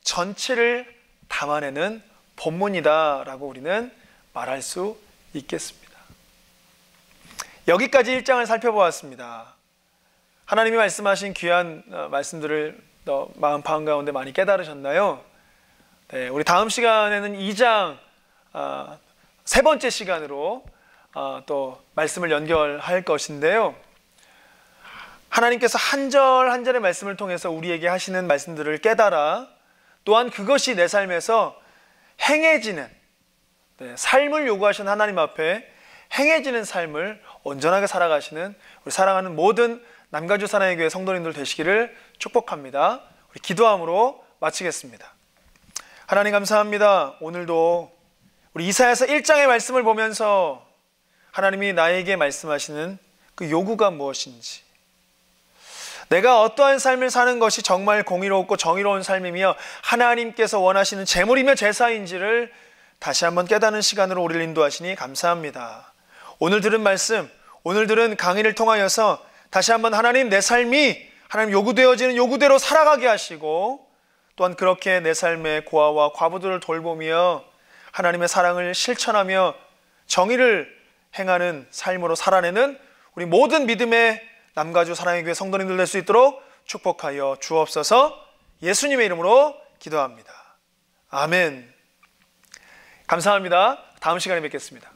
전체를 담아내는 본문이다라고 우리는 말할 수 있겠습니다. 여기까지 1장을 살펴보았습니다. 하나님이 말씀하신 귀한 말씀들을 마음 가운데 많이 깨달으셨나요? 네, 우리 다음 시간에는 2장 세 번째 시간으로 또 말씀을 연결할 것인데요, 하나님께서 한 절 한 절의 말씀을 통해서 우리에게 하시는 말씀들을 깨달아 또한 그것이 내 삶에서 행해지는, 삶을 요구하시는 하나님 앞에 행해지는 삶을 온전하게 살아가시는 우리 사랑하는 모든 남가주 사랑의 교회 성도님들 되시기를 축복합니다. 우리 기도함으로 마치겠습니다. 하나님 감사합니다. 오늘도 우리 이사야서 1장의 말씀을 보면서 하나님이 나에게 말씀하시는 그 요구가 무엇인지, 내가 어떠한 삶을 사는 것이 정말 공의롭고 정의로운 삶이며 하나님께서 원하시는 제물이며 제사인지를 다시 한번 깨닫는 시간으로 우리를 인도하시니 감사합니다. 오늘 들은 말씀, 오늘 들은 강의를 통하여서 다시 한번 하나님, 내 삶이 하나님 요구되어지는 요구대로 살아가게 하시고 또한 그렇게 내 삶의 고아와 과부들을 돌보며 하나님의 사랑을 실천하며 정의를 행하는 삶으로 살아내는 우리 모든 믿음의 남가주 사랑의 교회 성도님들 될 수 있도록 축복하여 주옵소서. 예수님의 이름으로 기도합니다. 아멘. 감사합니다. 다음 시간에 뵙겠습니다.